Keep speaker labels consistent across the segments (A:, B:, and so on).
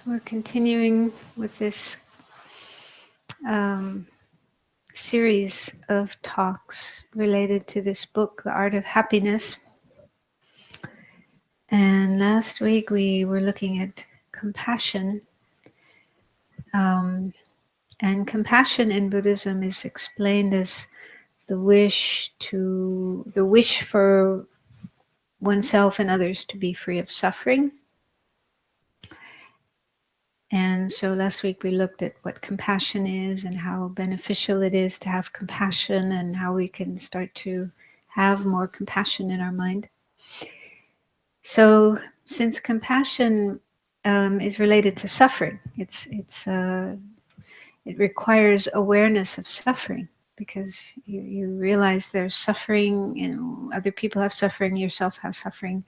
A: We're continuing with this um, series of talks related to this book, The Art of Happiness. And last week we were looking at compassion. And compassion in Buddhism is explained as the wish for oneself and others to be free of suffering. And so last week we looked at what compassion is and how beneficial it is to have compassion and how we can start to have more compassion in our mind. So since compassion is related to suffering, it requires awareness of suffering, because you realize there's suffering and other people have suffering, yourself has suffering,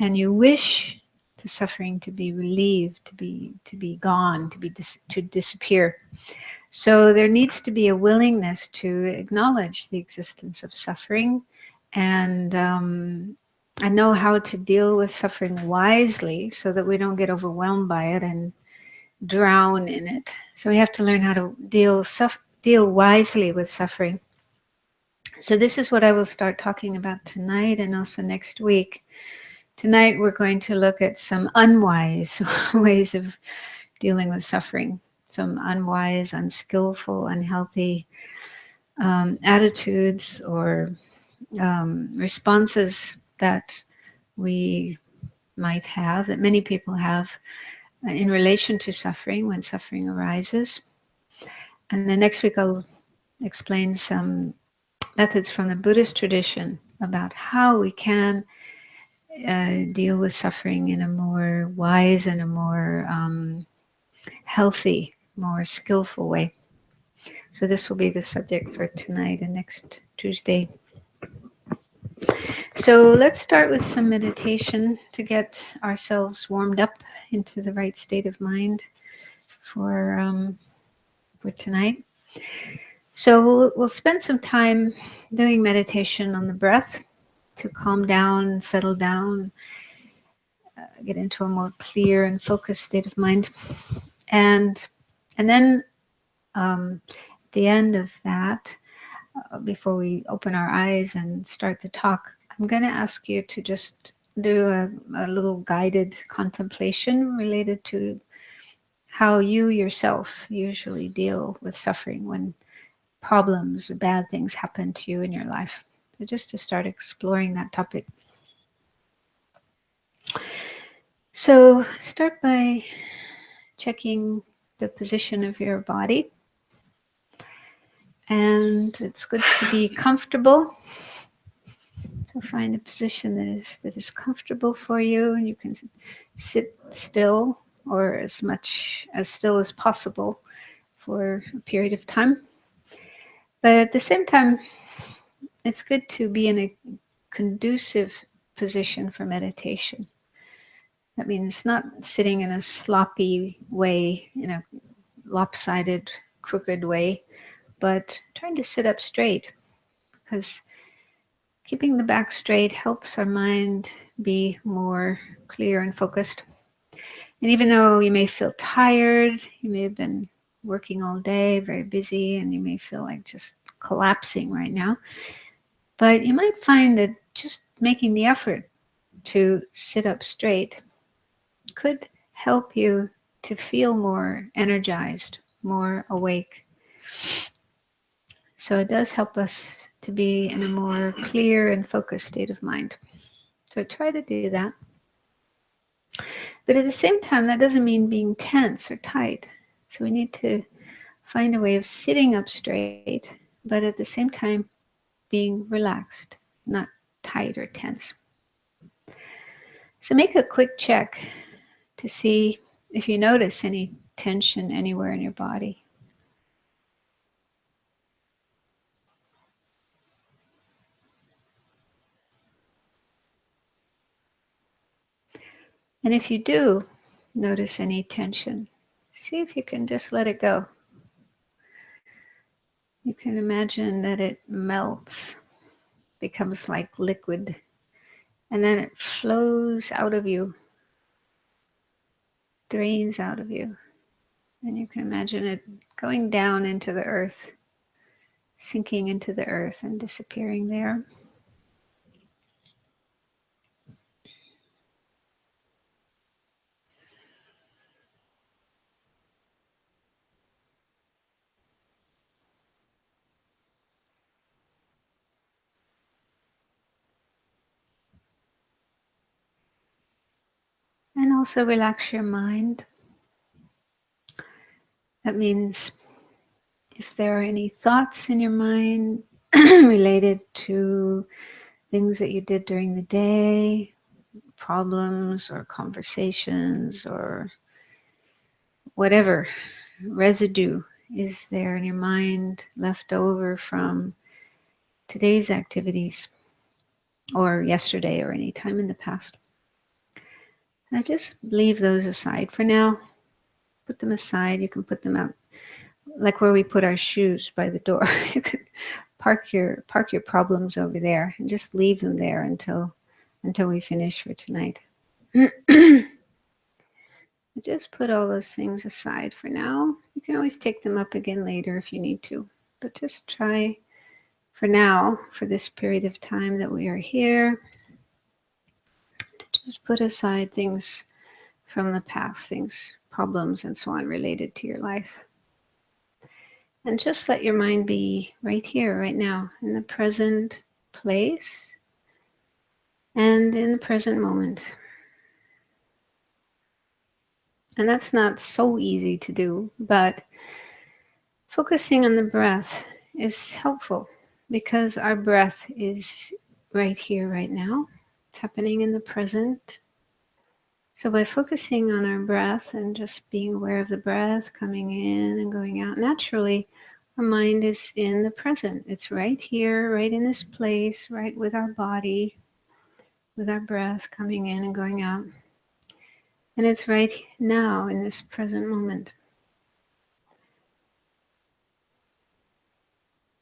A: and you wish the suffering to be relieved, to be gone, to disappear. So there needs to be a willingness to acknowledge the existence of suffering and know how to deal with suffering wisely so that we don't get overwhelmed by it and drown in it. So we have to learn how to deal wisely with suffering. So this is what I will start talking about tonight and also next week. Tonight we're going to look at some unwise ways of dealing with suffering, some unwise, unskillful, unhealthy attitudes or responses that we might have, that many people have in relation to suffering when suffering arises. And then next week I'll explain some methods from the Buddhist tradition about how we can deal with suffering in a more wise and a more healthy, more skillful way. So this will be the subject for tonight and next Tuesday. So let's start with some meditation to get ourselves warmed up into the right state of mind for tonight. So we'll spend some time doing meditation on the breath to calm down, settle down, get into a more clear and focused state of mind. And then at the end of that, before we open our eyes and start the talk, I'm going to ask you to just do a little guided contemplation related to how you yourself usually deal with suffering when problems or bad things happen to you in your life. So just to start exploring that topic. So start by checking the position of your body. And it's good to be comfortable. So find a position that is comfortable for you, and you can sit still or as much as still as possible for a period of time. But at the same time, it's good to be in a conducive position for meditation. That means not sitting in a sloppy way, in a lopsided, crooked way, but trying to sit up straight, because keeping the back straight helps our mind be more clear and focused. And even though you may feel tired, you may have been working all day, very busy, and you may feel like just collapsing right now, but you might find that just making the effort to sit up straight could help you to feel more energized, more awake. So it does help us to be in a more clear and focused state of mind. So try to do that. But at the same time, that doesn't mean being tense or tight. So we need to find a way of sitting up straight, but at the same time being relaxed, not tight or tense. So make a quick check to see if you notice any tension anywhere in your body. And if you do notice any tension, see if you can just let it go. You can imagine that it melts, becomes like liquid, and then it flows out of you. drains out of you. And you can imagine it going down into the earth, sinking into the earth and disappearing there. And also relax your mind. That means if there are any thoughts in your mind related to things that you did during the day, problems or conversations or whatever residue is there in your mind left over from today's activities or yesterday or any time in the past. Now just leave those aside for now. Put them aside. You can put them out like where we put our shoes by the door. You could park your problems over there and just leave them there until we finish for tonight. Just put all those things aside for now. You can always take them up again later if you need to. But just try for now, for this period of time that we are here, to just put aside things from the past, things, problems, and so on related to your life. And just let your mind be right here, right now, in the present place and in the present moment. And that's not so easy to do, but focusing on the breath is helpful because our breath is right here, right now. It's happening in the present. So by focusing on our breath and just being aware of the breath coming in and going out, naturally, our mind is in the present. It's right here, right in this place, right with our body, with our breath coming in and going out. And it's right now in this present moment.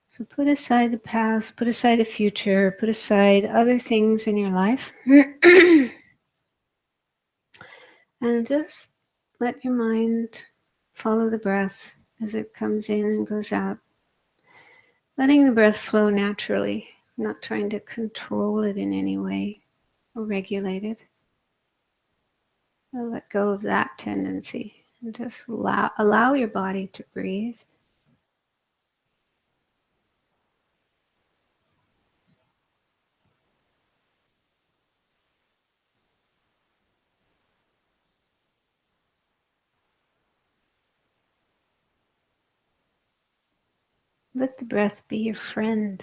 A: So put aside the past, put aside the future, put aside other things in your life. And just let your mind follow the breath as it comes in and goes out. Letting the breath flow naturally, not trying to control it in any way or regulate it. Let go of that tendency and just allow your body to breathe. Let the breath be your friend.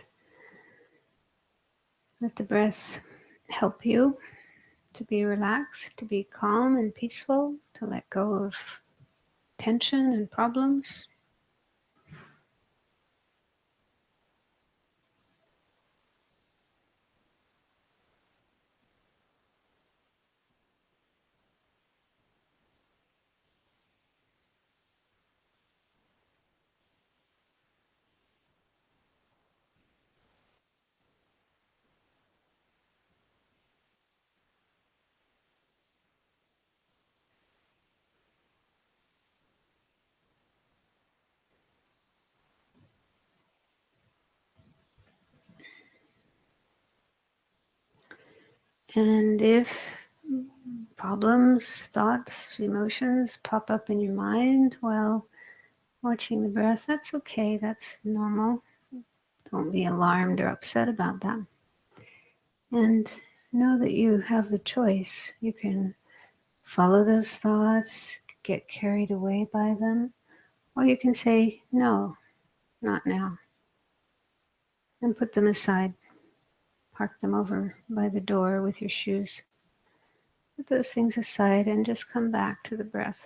A: Let the breath help you to be relaxed, to be calm and peaceful, to let go of tension and problems. And if problems, thoughts, emotions pop up in your mind while watching the breath, that's okay. That's normal. Don't be alarmed or upset about that. And know that you have the choice. You can follow those thoughts, get carried away by them, or you can say, no, not now, and put them aside. Park them over by the door with your shoes. Put those things aside and just come back to the breath.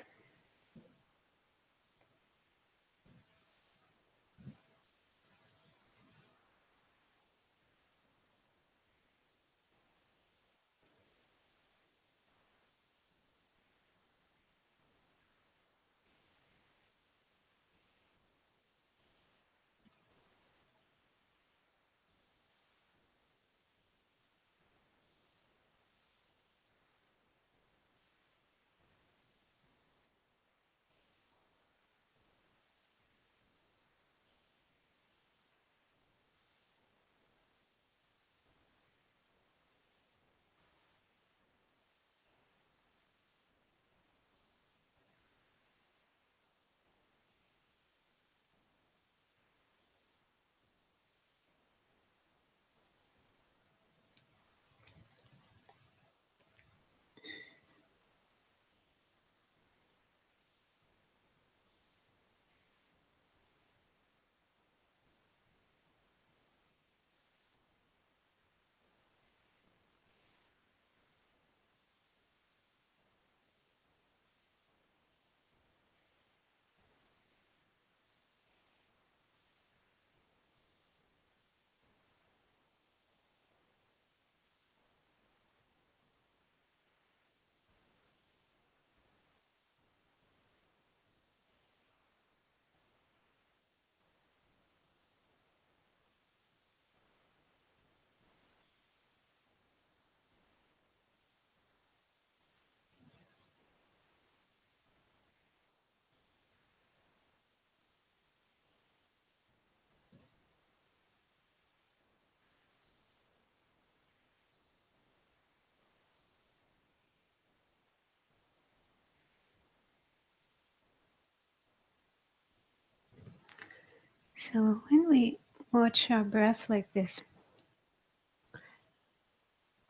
A: So when we watch our breath like this,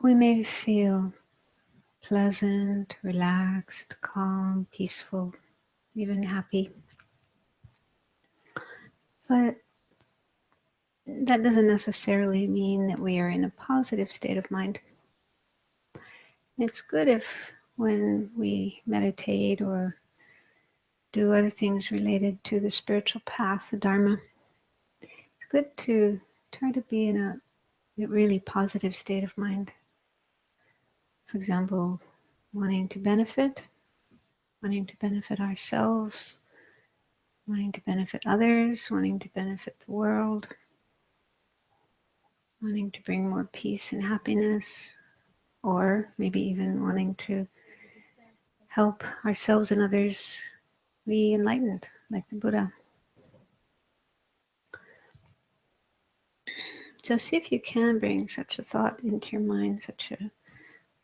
A: we may feel pleasant, relaxed, calm, peaceful, even happy. But that doesn't necessarily mean that we are in a positive state of mind. It's good if when we meditate or do other things related to the spiritual path, the Dharma, it's good to try to be in a really positive state of mind. For example, wanting to benefit ourselves, wanting to benefit others, wanting to benefit the world, wanting to bring more peace and happiness, or maybe even wanting to help ourselves and others be enlightened, like the Buddha. So see if you can bring such a thought into your mind, such a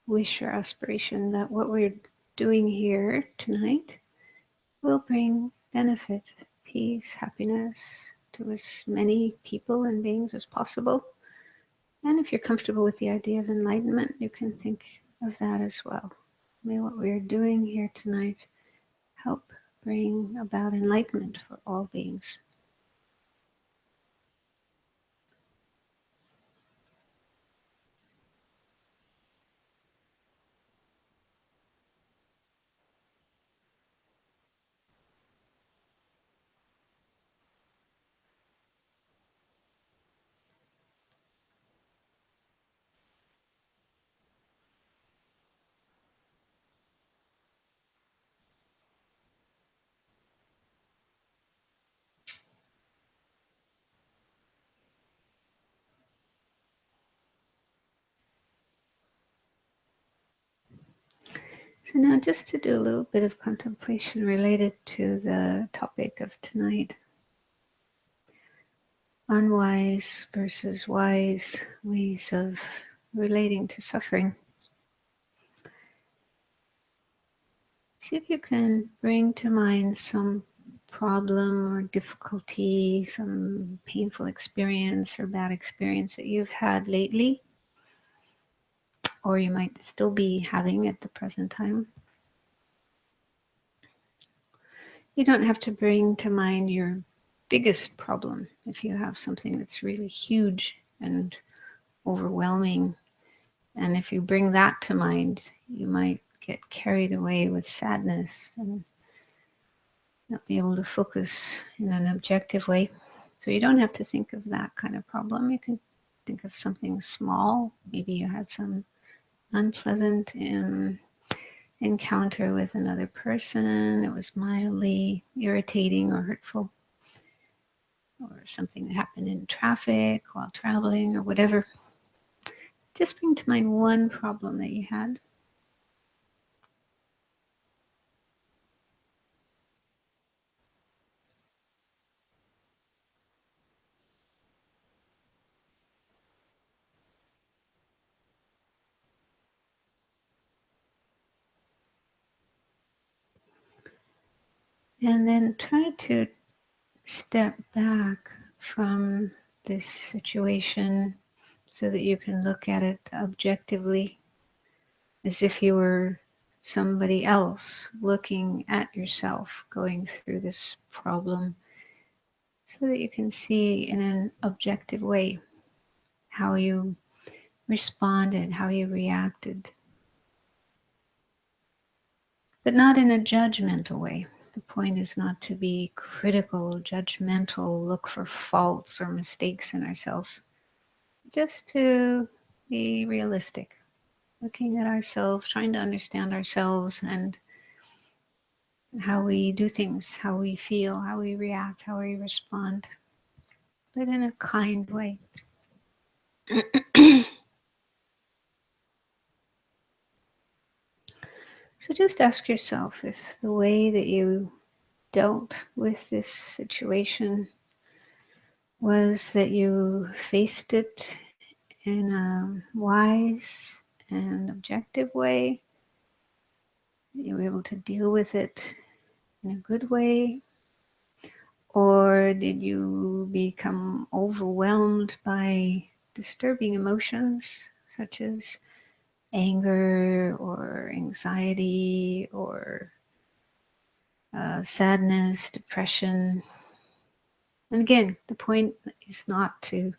A: wish or aspiration that what we're doing here tonight will bring benefit, peace, happiness to as many people and beings as possible. And if you're comfortable with the idea of enlightenment, you can think of that as well. May what we're doing here tonight help bring about enlightenment for all beings. So now just to do a little bit of contemplation related to the topic of tonight. Unwise versus wise ways of relating to suffering. See if you can bring to mind some problem or difficulty, some painful experience or bad experience that you've had lately, or you might still be having at the present time. You don't have to bring to mind your biggest problem if you have something that's really huge and overwhelming. And if you bring that to mind, you might get carried away with sadness and not be able to focus in an objective way. So you don't have to think of that kind of problem. You can think of something small. Maybe you had some unpleasant encounter with another person. It was mildly irritating or hurtful, or something that happened in traffic while traveling or whatever. Just bring to mind one problem that you had. And then try to step back from this situation so that you can look at it objectively, as if you were somebody else looking at yourself going through this problem, so that you can see in an objective way how you responded, how you reacted, but not in a judgmental way. The point is not to be critical, judgmental, look for faults or mistakes in ourselves, just to be realistic, looking at ourselves, trying to understand ourselves and how we do things, how we feel, how we react, how we respond, but in a kind way. So just ask yourself if the way that you dealt with this situation was that you faced it in a wise and objective way, you were able to deal with it in a good way, Or did you become overwhelmed by disturbing emotions such as anger or anxiety or sadness, depression? And again, the point is not to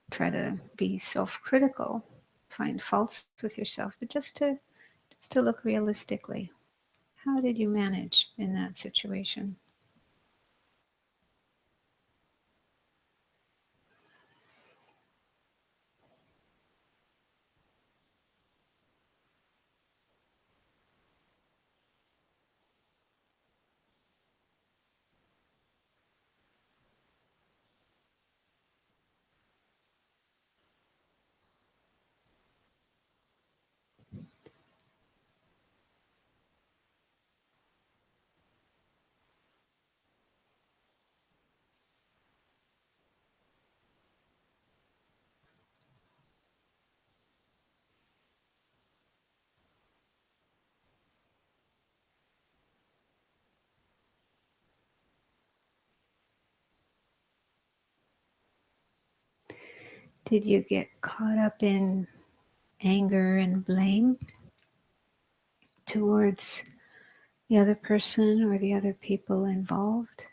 A: try to be self-critical, find faults with yourself, but just to look realistically. How did you manage in that situation? Did you get caught up in anger and blame towards the other person or the other people involved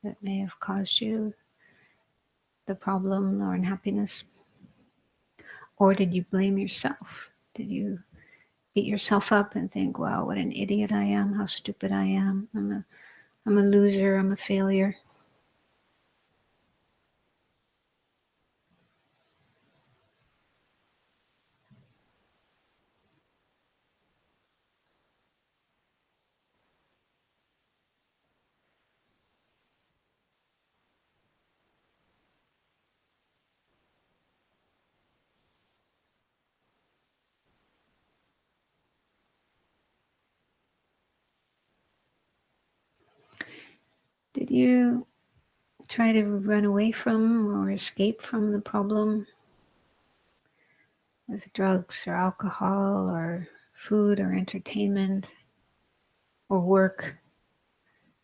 A: that may have caused you the problem or unhappiness? Or did you blame yourself? Did you beat yourself up and think, wow, what an idiot I am, how stupid I am, I'm a loser, I'm a failure? Did you try to run away from or escape from the problem with drugs or alcohol or food or entertainment or work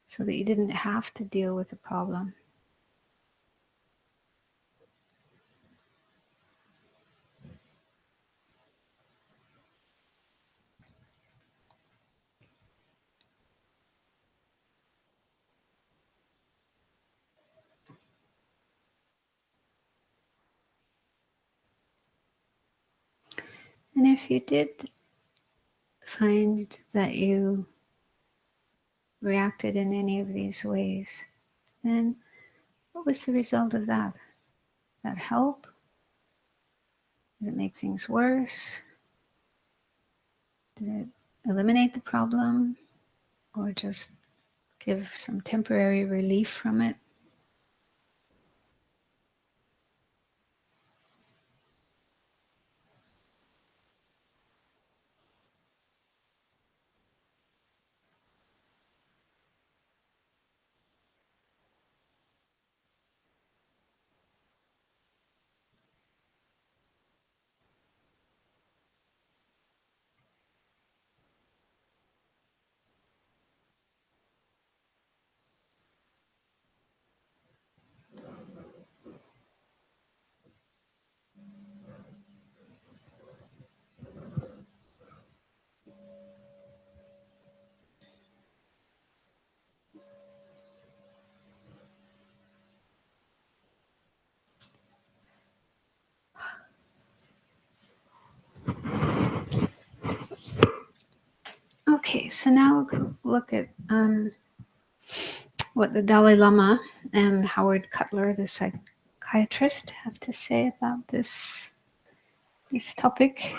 A: so that you didn't have to deal with the problem? And if you did find that you reacted in any of these ways, then what was the result of that? That help? Did it make things worse? Did it eliminate the problem or just give some temporary relief from it? Okay, so now we'll look at what the Dalai Lama and Howard Cutler, the psychiatrist, have to say about this topic.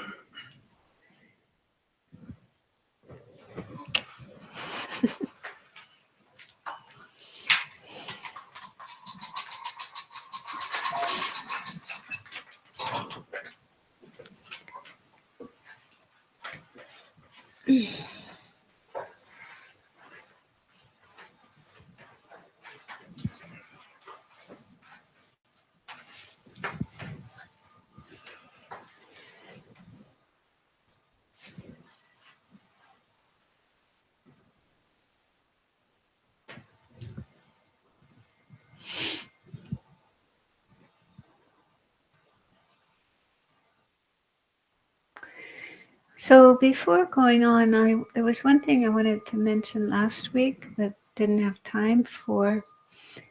A: So before going on, there was one thing I wanted to mention last week but didn't have time for,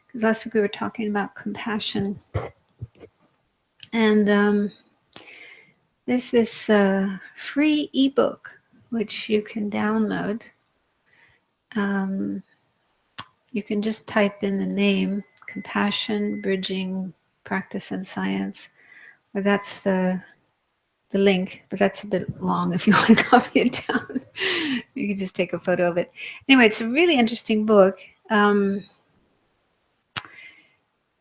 A: because last week we were talking about compassion. And there's this free ebook which you can download. Um, you can just type in the name, Compassion, Bridging Practice and Science, or that's the link, but that's a bit long if you want to copy it down. You can just take a photo of it. Anyway, it's a really interesting book. I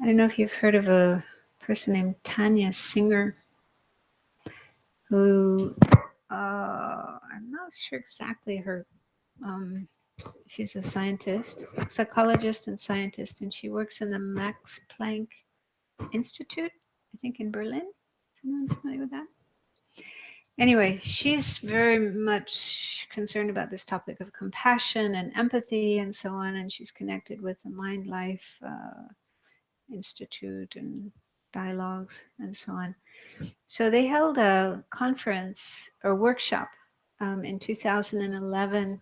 A: don't know if you've heard of a person named Tanya Singer, who I'm not sure exactly her. She's a scientist, psychologist and scientist, and she works in the Max Planck Institute, I think in Berlin. Is anyone familiar with that? Anyway, she's very much concerned about this topic of compassion and empathy and so on, and she's connected with the Mind Life Institute and dialogues and so on. So they held a conference or workshop in 2011, and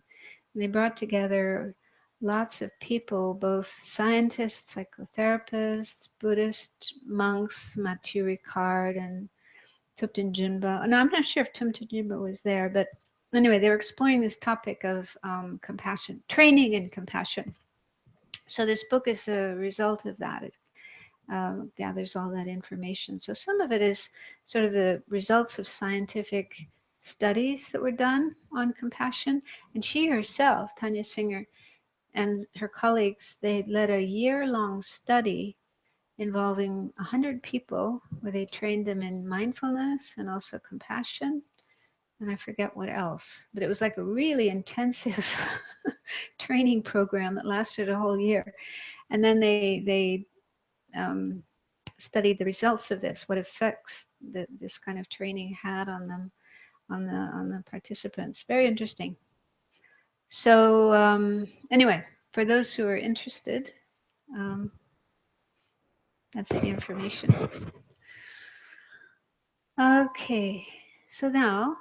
A: they brought together lots of people, both scientists, psychotherapists, Buddhist monks, Matthieu Ricard and Thupten Jinpa. No, I'm not sure if Thupten Jinpa was there, but anyway, they were exploring this topic of compassion, training in compassion. So this book is a result of that. It gathers all that information. So some of it is sort of the results of scientific studies that were done on compassion. And she herself, Tanya Singer, and her colleagues, they led a year-long study involving 100 people where they trained them in mindfulness and also compassion. And I forget what else, but it was like a really intensive training program that lasted a whole year. And then they studied the results of this, what effects that this kind of training had on them, on the participants. Very interesting. So anyway, for those who are interested, that's the information. Okay, so now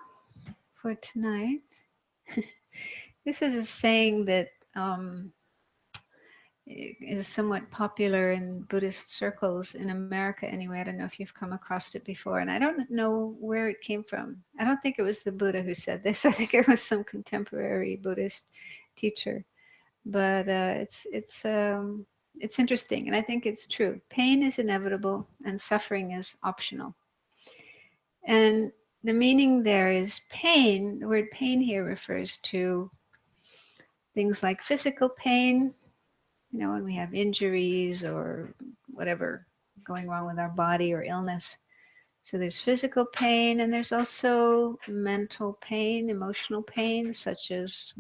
A: for tonight, this is a saying that is somewhat popular in Buddhist circles in America anyway. I don't know if you've come across it before, and I don't know where it came from. I don't think it was the Buddha who said this. I think it was some contemporary Buddhist teacher. But it's interesting, and I think it's true. Pain is inevitable, and suffering is optional. And the meaning there is pain. The word pain here refers to things like physical pain, when we have injuries or whatever going wrong with our body or illness. So there's physical pain, and there's also mental pain, emotional pain, such as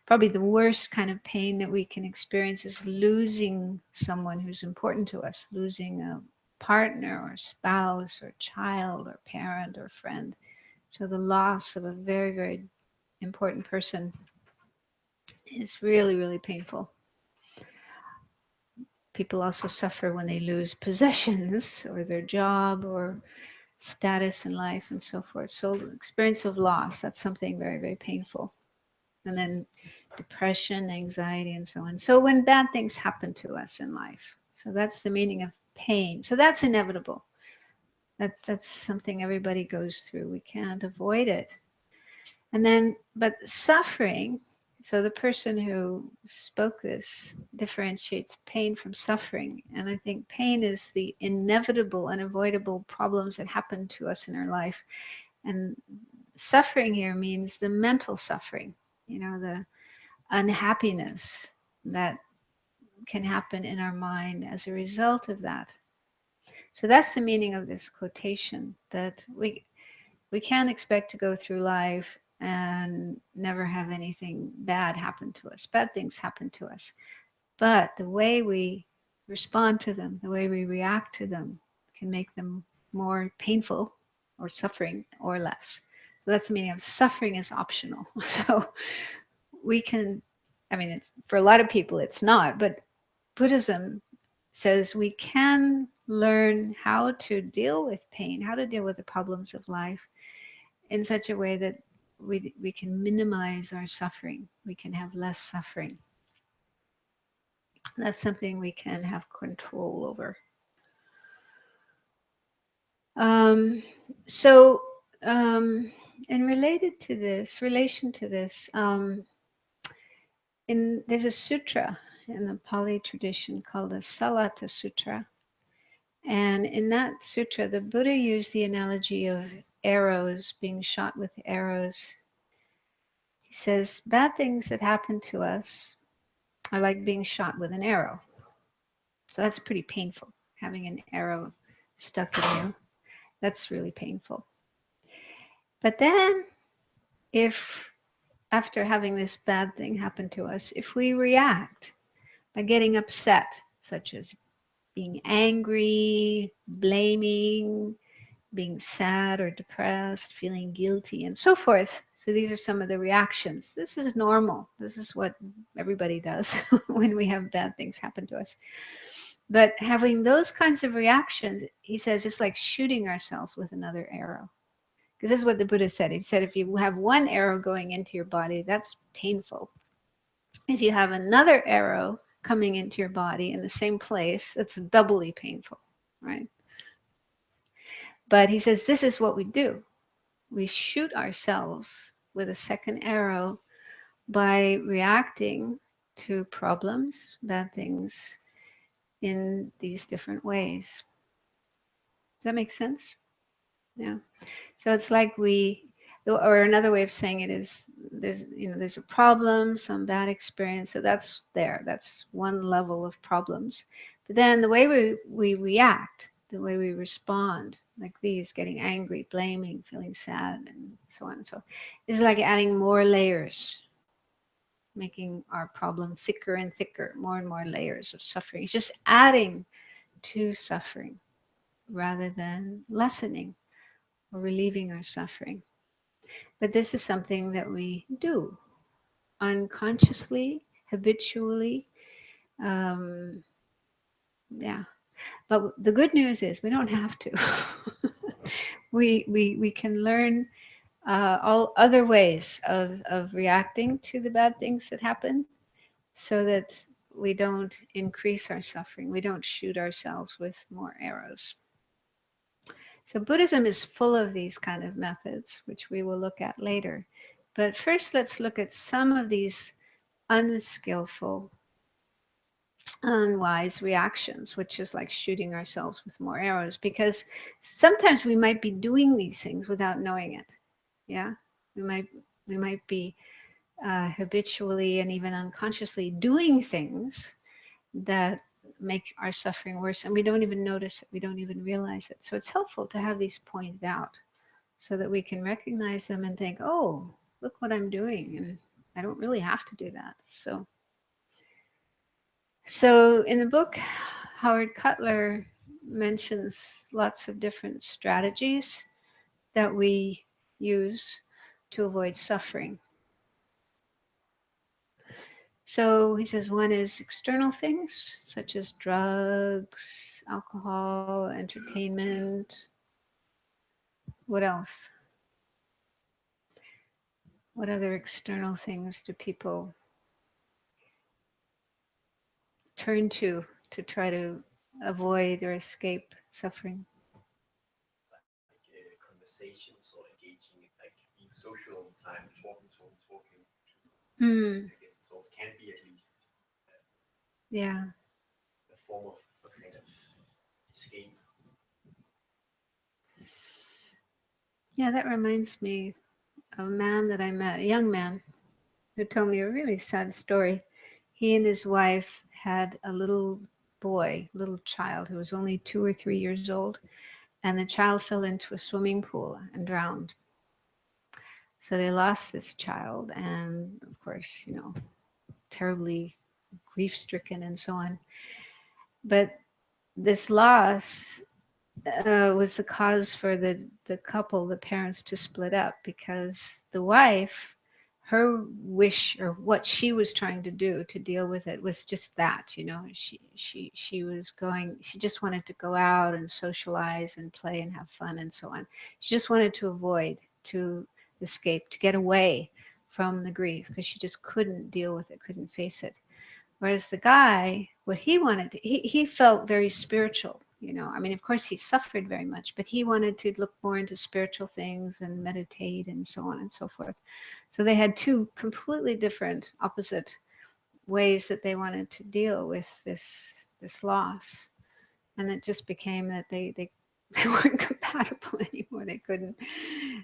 A: probably the worst kind of pain that we can experience is losing someone who's important to us, losing a partner or spouse or child or parent or friend. So the loss of a very, very important person is really, really painful. People also suffer when they lose possessions or their job or status in life and so forth. So the experience of loss, that's something very, very painful. And then depression, anxiety, and so on. So when bad things happen to us in life, so that's the meaning of pain. So that's inevitable. That's something everybody goes through. We can't avoid it. And then, but suffering, so the person who spoke this differentiates pain from suffering. And I think pain is the inevitable, unavoidable problems that happen to us in our life. And suffering here means the mental suffering, the unhappiness that can happen in our mind as a result of that. So that's the meaning of this quotation, that we can't expect to go through life and never have anything bad happen to us. Bad things happen to us. But the way we respond to them, the way we react to them, can make them more painful or suffering or less. So that's the meaning of suffering is optional. So we can, for a lot of people it's not, but Buddhism says we can learn how to deal with pain, how to deal with the problems of life, in such a way that we can minimize our suffering. We can have less suffering. That's something we can have control over. Um, so, and related to this, relation to this, there's a sutra in the Pali tradition called the Salata Sutra. And in that sutra, the Buddha used the analogy of arrows, being shot with arrows. He says, bad things that happen to us are like being shot with an arrow. So that's pretty painful, having an arrow stuck in you. That's really painful. But then, if after having this bad thing happen to us, if we react by getting upset, such as being angry, blaming, being sad or depressed, feeling guilty, and so forth. So these are some of the reactions. This is normal. This is what everybody does when we have bad things happen to us. But having those kinds of reactions, he says, it's like shooting ourselves with another arrow. Because this is what the Buddha said. He said, if you have one arrow going into your body, that's painful. If you have another arrow coming into your body in the same place, it's doubly painful, right? But he says, this is what we do. We shoot ourselves with a second arrow by reacting to problems, bad things, in these different ways. Does that make sense? Yeah. So it's like or another way of saying it is there's a problem, some bad experience. So that's there. That's one level of problems. But then the way we react, the way we respond, like these, getting angry, blaming, feeling sad, and so on and so, is like adding more layers, making our problem thicker and thicker, more and more layers of suffering. It's just adding to suffering rather than lessening or relieving our suffering. But this is something that we do unconsciously, habitually. Um, yeah. But the good news is we don't have to. we can learn all other ways of reacting to the bad things that happen so that we don't increase our suffering. We don't shoot ourselves with more arrows. So Buddhism is full of these kind of methods, which we will look at later. But first, let's look at some of these unskillful, unwise reactions, which is like shooting ourselves with more arrows, because sometimes we might be doing these things without knowing it. Yeah, we might be habitually and even unconsciously doing things that make our suffering worse, and we don't even notice it, we don't even realize it. So it's helpful to have these pointed out so that we can recognize them and think, oh, look what I'm doing, and I don't really have to do that. So in the book, Howard Cutler mentions lots of different strategies that we use to avoid suffering. So he says one is external things such as drugs, alcohol, entertainment. What else? What other external things do people turn to try to avoid or escape suffering?
B: Like conversations or engaging, like being social all the time, talking.
A: Mm,
B: I guess it can be at least
A: yeah.
B: a form of a kind of escape.
A: Yeah, that reminds me of a man that I met, a young man, who told me a really sad story. He and his wife had a little boy, little child, who was only 2 or 3 years old, and the child fell into a swimming pool and drowned. So they lost this child, and of course, terribly grief stricken and so on. But this loss was the cause for the couple, the parents, to split up, because the wife, her wish, or what she was trying to do to deal with it, was just that, she just wanted to go out and socialize and play and have fun and so on. She just wanted to avoid to escape, to get away from the grief, because she just couldn't deal with it, couldn't face it. Whereas the guy, what he wanted, he felt very spiritual, you know. I mean, of course, he suffered very much, but he wanted to look more into spiritual things and meditate and so on and so forth. So they had two completely different, opposite ways that they wanted to deal with this loss, and it just became that they they weren't compatible anymore. They couldn't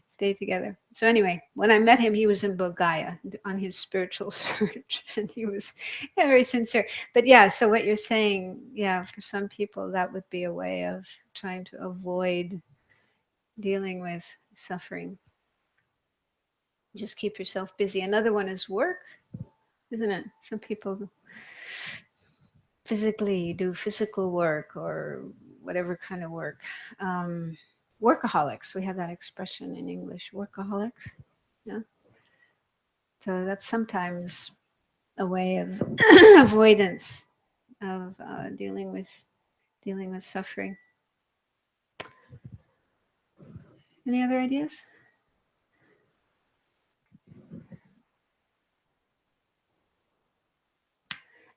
A: stay together. So anyway, when I met him, he was in Bulgaria on his spiritual search, and he was, yeah, very sincere. But yeah, so what you're saying, yeah, for some people that would be a way of trying to avoid dealing with suffering. Just keep yourself busy. Another one is work, isn't it? Some people physically do physical work or whatever kind of work. Um, Workaholics, we have that expression in English, workaholics. Yeah. So that's sometimes a way of avoidance of dealing with suffering. Any other ideas?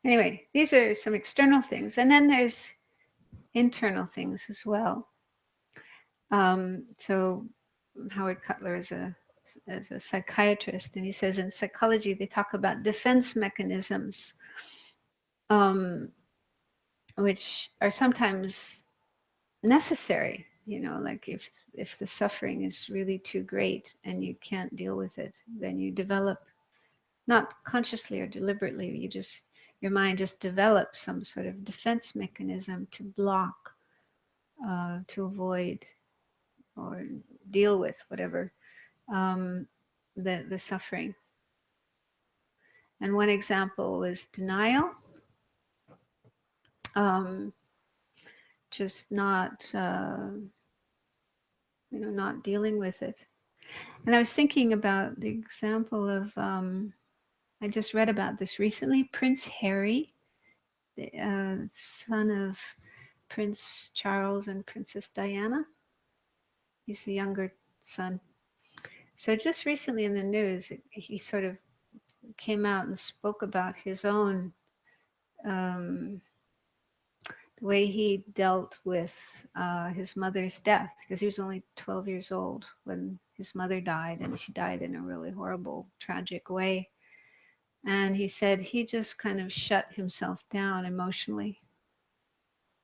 A: Anyway, these are some external things, and then there's internal things as well. So Howard Cutler is a psychiatrist, and he says in psychology they talk about defense mechanisms, um, which are sometimes necessary. You know, like if the suffering is really too great and you can't deal with it, then you develop, not consciously or deliberately, your mind just develops some sort of defense mechanism to block, to avoid or deal with whatever, um, the suffering. And one example was denial, um, just not not dealing with it. And I was thinking about the example of, I just read about this recently, Prince Harry, the son of Prince Charles and Princess Diana. He's the younger son. So just recently in the news, he sort of came out and spoke about his own, um, the way he dealt with his mother's death, because he was only 12 years old when his mother died, and she died in a really horrible, tragic way. And he said he just kind of shut himself down emotionally.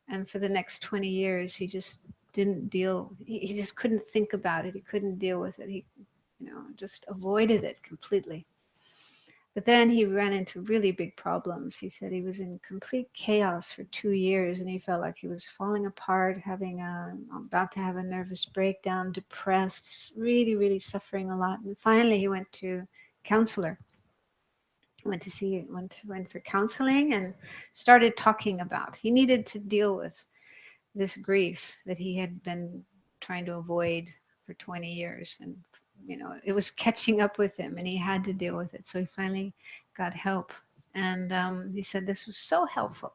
A: And for the next 20 years, he just didn't deal, he just couldn't think about it. He couldn't deal with it. He, just avoided it completely. But then he ran into really big problems. He said he was in complete chaos for 2 years, and he felt like he was falling apart, about to have a nervous breakdown, depressed, really, really suffering a lot. And finally, he went to counselor. Went for counseling and started talking about. He needed to deal with this grief that he had been trying to avoid for 20 years, and it was catching up with him, and he had to deal with it. So he finally got help, and he said this was so helpful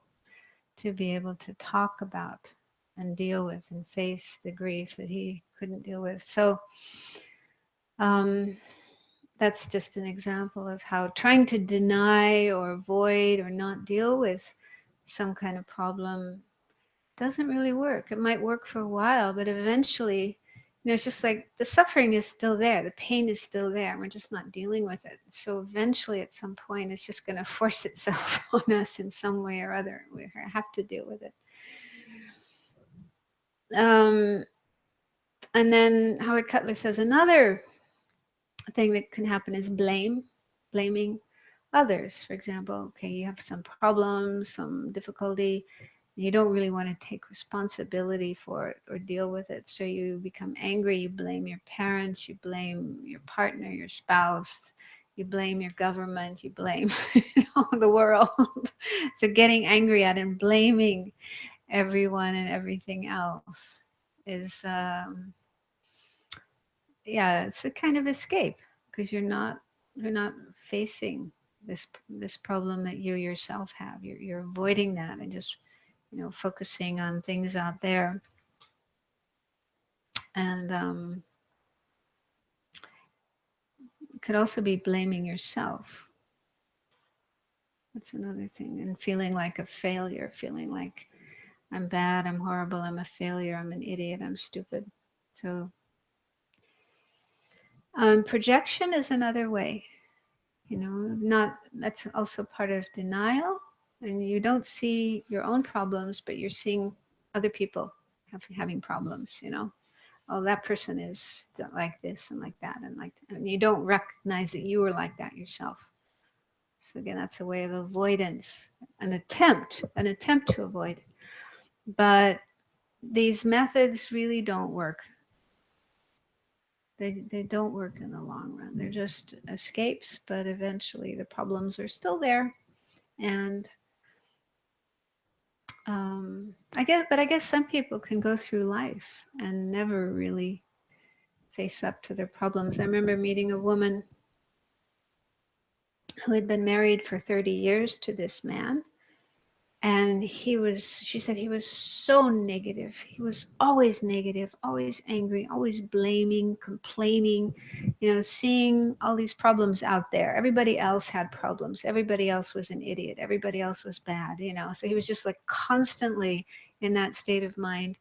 A: to be able to talk about and deal with and face the grief that he couldn't deal with. So that's just an example of how trying to deny or avoid or not deal with some kind of problem doesn't really work. It might work for a while, but eventually, it's just like the suffering is still there. The pain is still there. We're just not dealing with it. So eventually, at some point, it's just going to force itself on us in some way or other. We have to deal with it. And then Howard Cutler says another thing that can happen is blaming others. For example, okay, you have some problems, some difficulty, you don't really want to take responsibility for it or deal with it. So you become angry, you blame your parents, you blame your partner, your spouse, you blame your government, you blame the world. So getting angry at and blaming everyone and everything else is, it's a kind of escape, because you're not facing this problem that you yourself have. You're avoiding that and just focusing on things out there. And it could also be blaming yourself. That's another thing. And feeling like a failure, feeling like I'm bad, I'm horrible, I'm a failure, I'm an idiot, I'm stupid. So projection is another way, not, that's also part of denial. And you don't see your own problems, but you're seeing other people having problems, Oh, that person is like this and like that and like that. And you don't recognize that you were like that yourself. So again, that's a way of avoidance, an attempt to avoid. But these methods really don't work. They don't work in the long run. They're just escapes, but eventually the problems are still there. And I guess some people can go through life and never really face up to their problems. I remember meeting a woman who had been married for 30 years to this man. And she said he was so negative. He was always negative, always angry, always blaming, complaining, seeing all these problems out there. Everybody else had problems. Everybody else was an idiot. Everybody else was bad, So he was just like constantly in that state of mind.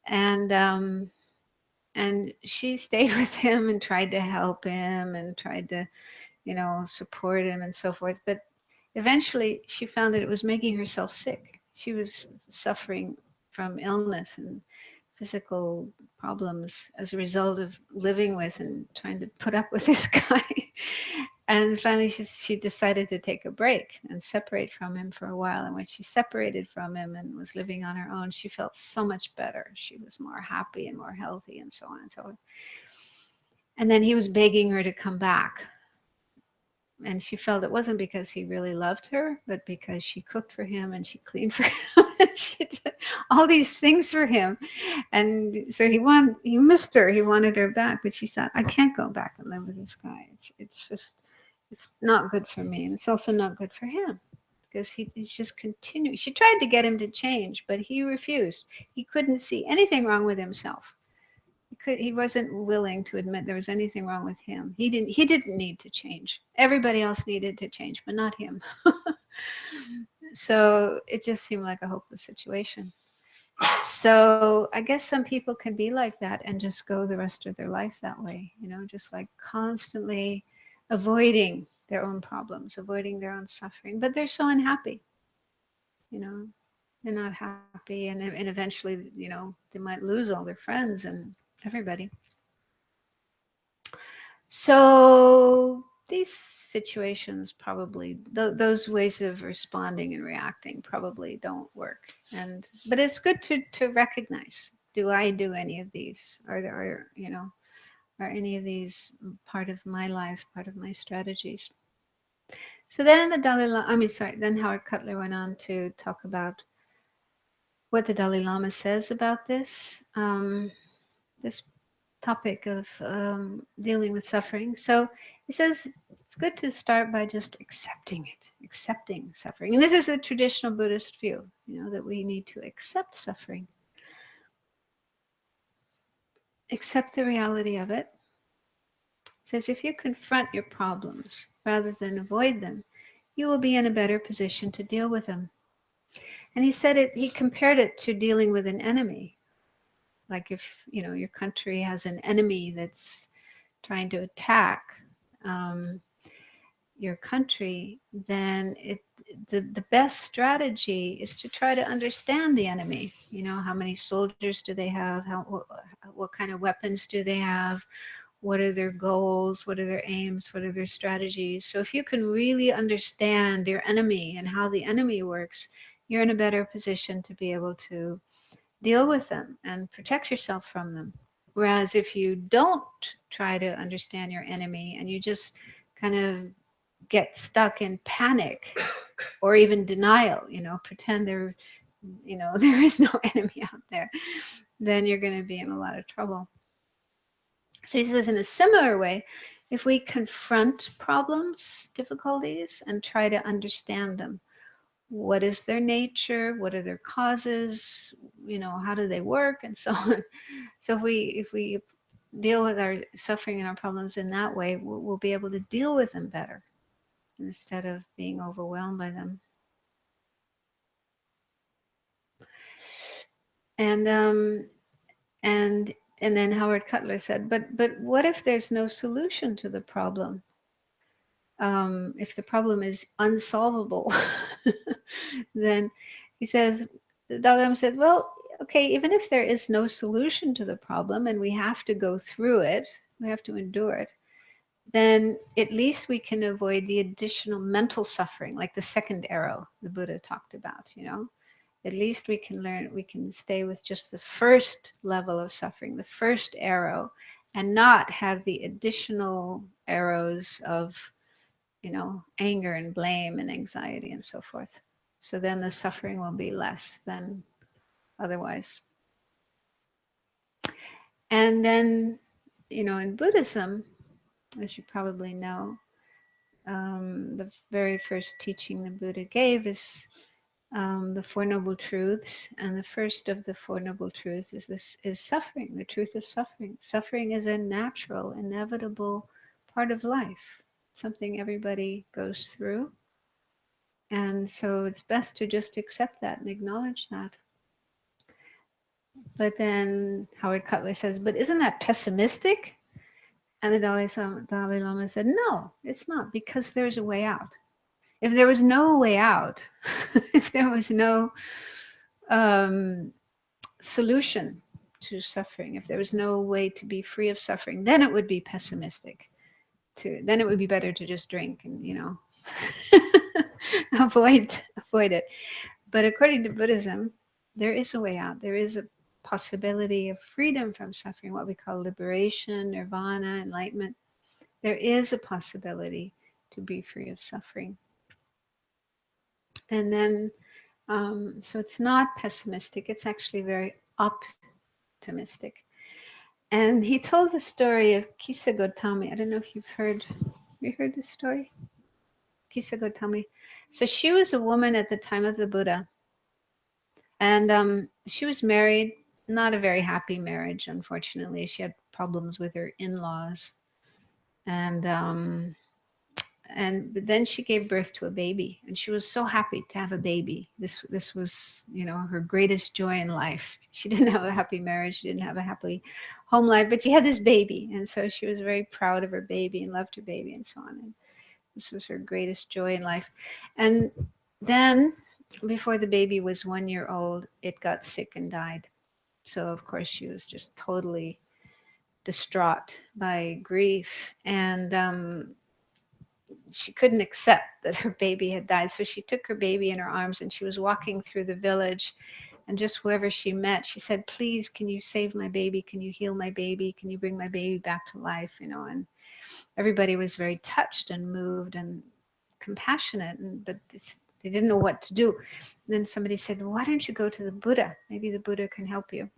A: And she stayed with him and tried to help him and tried to, support him and so forth. But eventually she found that it was making herself sick. She was suffering from illness and physical problems as a result of living with and trying to put up with this guy. And finally she decided to take a break and separate from him for a while. And when she separated from him and was living on her own, she felt so much better. She was more happy and more healthy and so on and so on. And then he was begging her to come back. And she felt it wasn't because he really loved her, but because she cooked for him and she cleaned for him and she did all these things for him. And so he missed her. He wanted her back, but she thought, I can't go back and live with this guy. It's not good for me. And it's also not good for him because he's just continuing. She tried to get him to change, but he refused. He couldn't see anything wrong with himself. He wasn't willing to admit there was anything wrong with him. He didn't need to change. Everybody else needed to change, but not him. So it just seemed like a hopeless situation. So I guess some people can be like that and just go the rest of their life that way, just like constantly avoiding their own problems, avoiding their own suffering, but they're so unhappy, they're not happy. And eventually, they might lose all their friends and everybody. So these situations probably, those ways of responding and reacting probably don't work. But it's good to recognize, do I do any of these? Are any of these part of my life, part of my strategies? So then then Howard Cutler went on to talk about what the Dalai Lama says about this topic of dealing with suffering. So he says it's good to start by just accepting suffering. And this is the traditional Buddhist view, that we need to accept suffering, accept the reality of it. It says if you confront your problems rather than avoid them, you will be in a better position to deal with them. And he compared it to dealing with an enemy. Like if, your country has an enemy that's trying to attack your country, then the best strategy is to try to understand the enemy. How many soldiers do they have? What kind of weapons do they have? What are their goals? What are their aims? What are their strategies? So if you can really understand your enemy and how the enemy works, you're in a better position to be able to deal with them and protect yourself from them. Whereas if you don't try to understand your enemy and you just kind of get stuck in panic or even denial, pretend there is no enemy out there, then you're going to be in a lot of trouble. So he says, in a similar way, if we confront problems, difficulties, and try to understand them, what is their nature? What are their causes? How do they work? And so on. So if we deal with our suffering and our problems in that way, we'll be able to deal with them better instead of being overwhelmed by them. And and and then Howard Cutler said, but what if there's no solution to the problem? If the problem is unsolvable, then he says, the Dalai Lama said, well, okay, even if there is no solution to the problem and we have to go through it, we have to endure it, then at least we can avoid the additional mental suffering, like the second arrow the Buddha talked about, you know. At least we can learn, we can stay with just the first level of suffering, the first arrow, and not have the additional arrows of, you know, anger and blame and anxiety and so forth. So then the suffering will be less than otherwise. And then, you know, in Buddhism, as you probably know, the very first teaching the Buddha gave is the Four Noble Truths, and the first of the Four Noble Truths is suffering, the truth of suffering. Suffering is a natural, inevitable part of life, something everybody goes through, and so it's best to just accept that and acknowledge that. But then Howard Cutler says, "But isn't that pessimistic?" And the Dalai Lama said, "No, it's not, because there's a way out. If there was no way out, if there was no solution to suffering, if there was no way to be free of suffering, then it would be pessimistic. Then it would be better to just drink and, you know, avoid it. But according to Buddhism, there is a way out. There is a possibility of freedom from suffering, what we call liberation, nirvana, enlightenment. There is a possibility to be free of suffering. And then, so it's not pessimistic, it's actually very optimistic. And he told the story of Kisa Gotami. I don't know if you've heard, have you heard this story? Kisa Gotami. So she was a woman at the time of the Buddha. And she was married, not a very happy marriage, unfortunately. She had problems with her in-laws. And but then she gave birth to a baby, and she was so happy to have a baby. This was, you know, her greatest joy in life. She didn't have a happy marriage, she didn't have a happy home life, but she had this baby, and so she was very proud of her baby and loved her baby and so on. And this was her greatest joy in life. And then, before the baby was 1 year old, it got sick and died. So of course she was just totally distraught by grief, and she couldn't accept that her baby had died. So she took her baby in her arms and she was walking through the village, and just whoever she met, she said, please, can you save my baby? Can you heal my baby? Can you bring my baby back to life? You know, and everybody was very touched and moved and compassionate, but they didn't know what to do. And then somebody said, well, why don't you go to the Buddha? Maybe the Buddha can help you.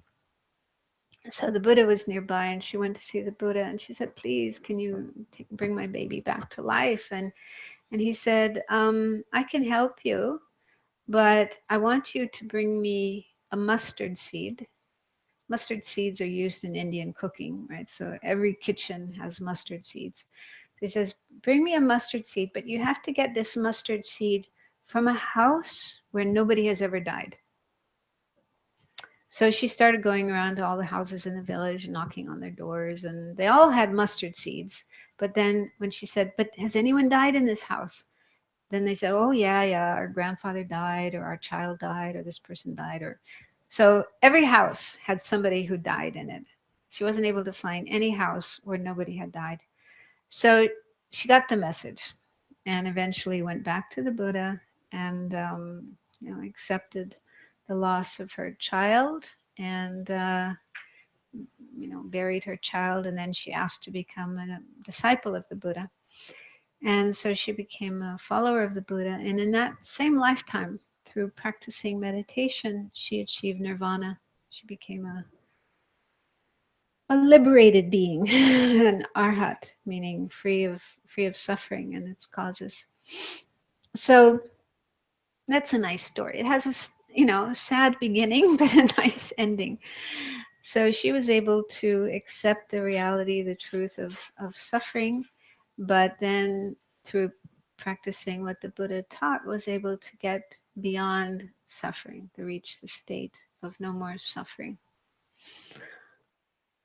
A: So the Buddha was nearby, and she went to see the Buddha, and she said, please, can you bring my baby back to life? And he said, I can help you, but I want you to bring me a mustard seed. Mustard seeds are used in Indian cooking, right? So every kitchen has mustard seeds. So he says, bring me a mustard seed, but you have to get this mustard seed from a house where nobody has ever died. So she started going around to all the houses in the village, knocking on their doors, and they all had mustard seeds. But then when she said, but has anyone died in this house? Then they said, oh, yeah, our grandfather died, or our child died, or this person died. So every house had somebody who died in it. She wasn't able to find any house where nobody had died. So she got the message and eventually went back to the Buddha and accepted the loss of her child, and buried her child. And then she asked to become a disciple of the Buddha. And so she became a follower of the Buddha. And in that same lifetime, through practicing meditation, she achieved nirvana. She became a liberated being, an arhat, meaning free of suffering and its causes. So that's a nice story. It has a sad beginning, but a nice ending. So she was able to accept the reality, the truth of suffering, but then through practicing what the Buddha taught, was able to get beyond suffering, to reach the state of no more suffering.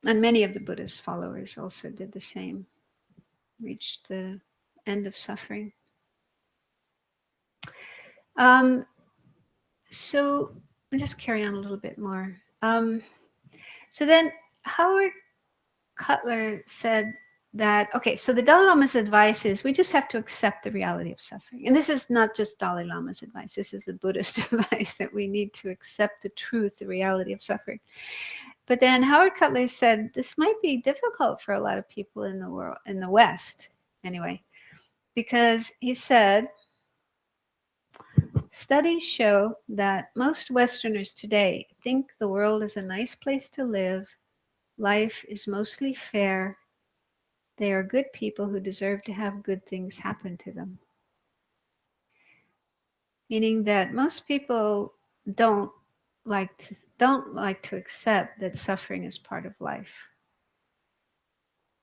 A: And many of the Buddha's followers also did the same, reached the end of suffering. Um, so I'll just carry on a little bit more. So then Howard Cutler said that, okay, so the Dalai Lama's advice is we just have to accept the reality of suffering. And this is not just Dalai Lama's advice, this is the Buddhist advice, that we need to accept the truth, the reality of suffering. But then Howard Cutler said this might be difficult for a lot of people in the world, in the West, anyway, because he said, studies show that most Westerners today think the world is a nice place to live, life is mostly fair, they are good people who deserve to have good things happen to them. Meaning that most people don't don't like to accept that suffering is part of life.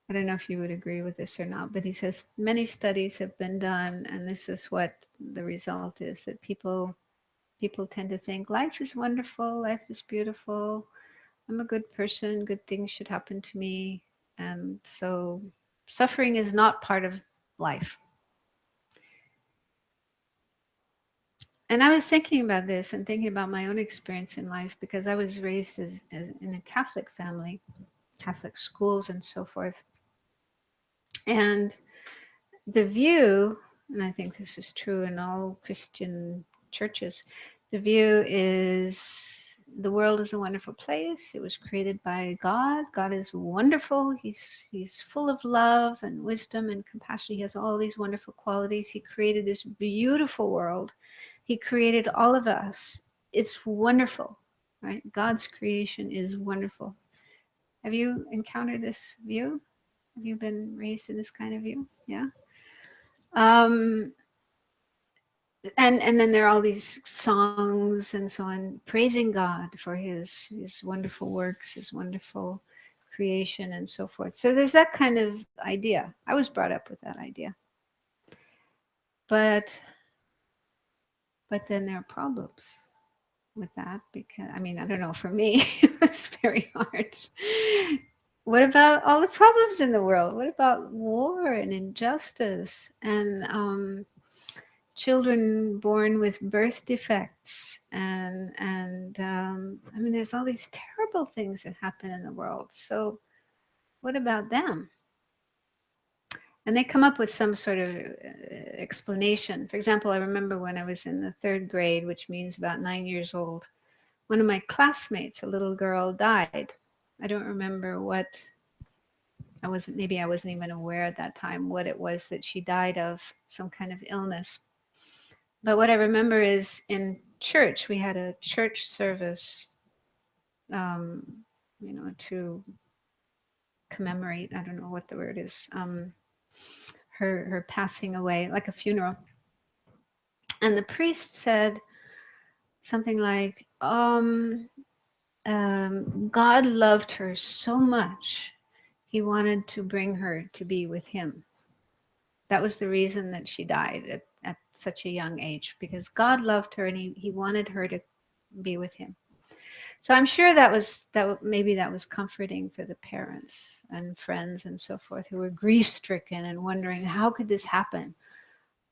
A: I don't know if you would agree with this or not, but he says many studies have been done, and this is what the result is, that people tend to think life is wonderful, life is beautiful, I'm a good person, good things should happen to me, and so suffering is not part of life. And I was thinking about this and thinking about my own experience in life, because I was raised as in a Catholic family, Catholic schools and so forth. And the view, and I think this is true in all Christian churches, the view is the world is a wonderful place. It was created by God. God is wonderful. He's full of love and wisdom and compassion. He has all these wonderful qualities. He created this beautiful world. He created all of us. It's wonderful, right? God's creation is wonderful. Have you encountered this view? Have you been raised in this kind of view? Yeah. Um, and then there are all these songs and so on praising God for his wonderful works, his wonderful creation and so forth. So there's that kind of idea. I was brought up with that idea. But then there are problems with that, because I mean, I don't know, for me it was very hard. What about all the problems in the world? What about war and injustice and children born with birth defects and I mean, there's all these terrible things that happen in the world. So what about them? And they come up with some sort of explanation. For example, I remember when I was in the 3rd grade, which means about 9 years old, one of my classmates, a little girl, died. I don't remember what, maybe I wasn't even aware at that time what it was that she died of, some kind of illness. But what I remember is in church, we had a church service, to commemorate, I don't know what the word is, her passing away, like a funeral. And the priest said something like, God loved her so much, he wanted to bring her to be with him. That was the reason that she died at such a young age, because God loved her and he wanted her to be with him. So I'm sure maybe that was comforting for the parents and friends and so forth, who were grief stricken and wondering, how could this happen?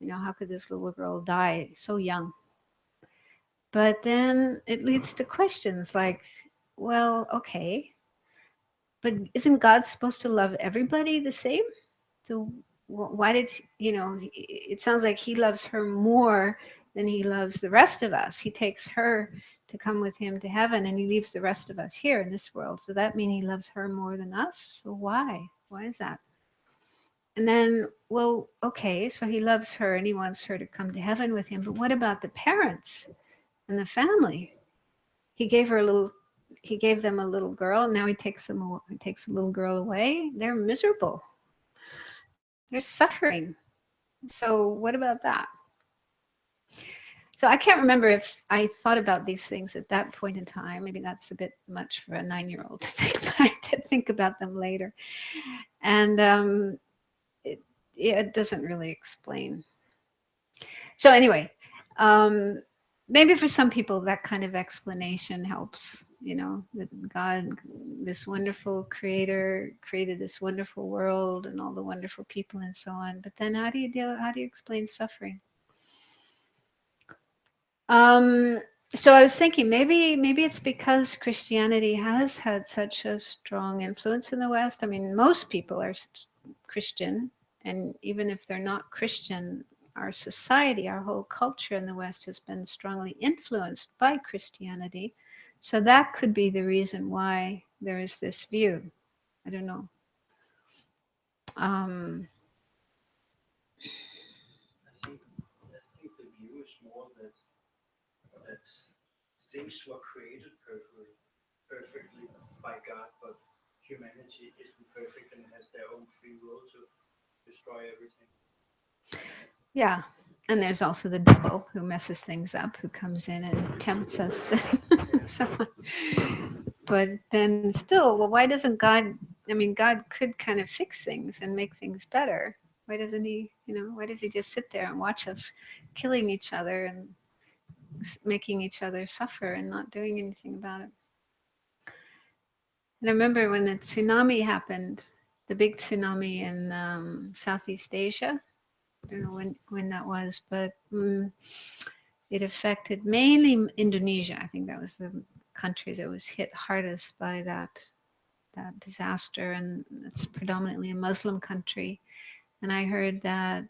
A: How could this little girl die so young? But then it leads to questions like, well, okay, but isn't God supposed to love everybody the same? So why did, it sounds like he loves her more than he loves the rest of us. He takes her to come with him to heaven and he leaves the rest of us here in this world. So that means he loves her more than us? So why? Why is that? And then, well, okay, so he loves her and he wants her to come to heaven with him. But what about the parents and the family? He gave them a little girl. And now he takes the little girl away. They're miserable. They're suffering. So what about that? So I can't remember if I thought about these things at that point in time. Maybe that's a bit much for a 9-year-old to think, but I did think about them later. And it, yeah, it doesn't really explain. So anyway, um, maybe for some people that kind of explanation helps. You know, that God, this wonderful creator, created this wonderful world and all the wonderful people and so on. But then how do you deal? How do you explain suffering? Um, so I was thinking maybe it's because Christianity has had such a strong influence in the West. I mean, most people are Christian, and even if they're not Christian, our society, our whole culture in the West has been strongly influenced by Christianity. So that could be the reason why there is this view. I don't know. Um,
B: I think the view is more that things were created perfectly by God, but humanity isn't perfect and has their own free will to destroy everything.
A: yeah. And there's also the devil who messes things up, who comes in and tempts us. So but then still, well, why doesn't God? I mean, God could kind of fix things and make things better. Why doesn't he? You know, why does he just sit there and watch us killing each other and making each other suffer and not doing anything about it? And I remember when the tsunami happened, the big tsunami in Southeast Asia. I don't know when that was, but it affected mainly Indonesia. I think that was the country that was hit hardest by that disaster, and it's predominantly a Muslim country. And I heard that,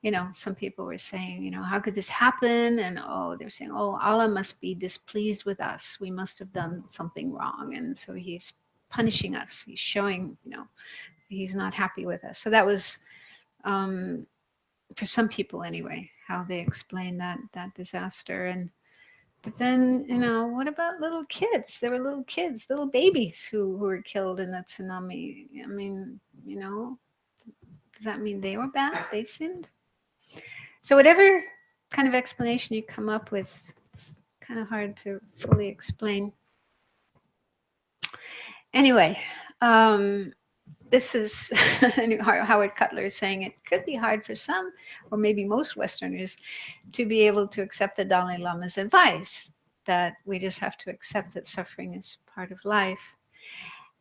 A: you know, some people were saying, you know, how could this happen? And oh, they're saying, oh, Allah must be displeased with us. We must have done something wrong, and so He's punishing us. He's showing, you know, He's not happy with us. So that was, for some people anyway, how they explain that disaster. And but then, you know, what about little kids? There were little kids, little babies who were killed in the tsunami. I mean, you know, does that mean they were bad? They sinned? So, whatever kind of explanation you come up with, it's kind of hard to fully explain. Anyway, this is Howard Cutler is saying it could be hard for some, or maybe most Westerners, to be able to accept the Dalai Lama's advice that we just have to accept that suffering is part of life.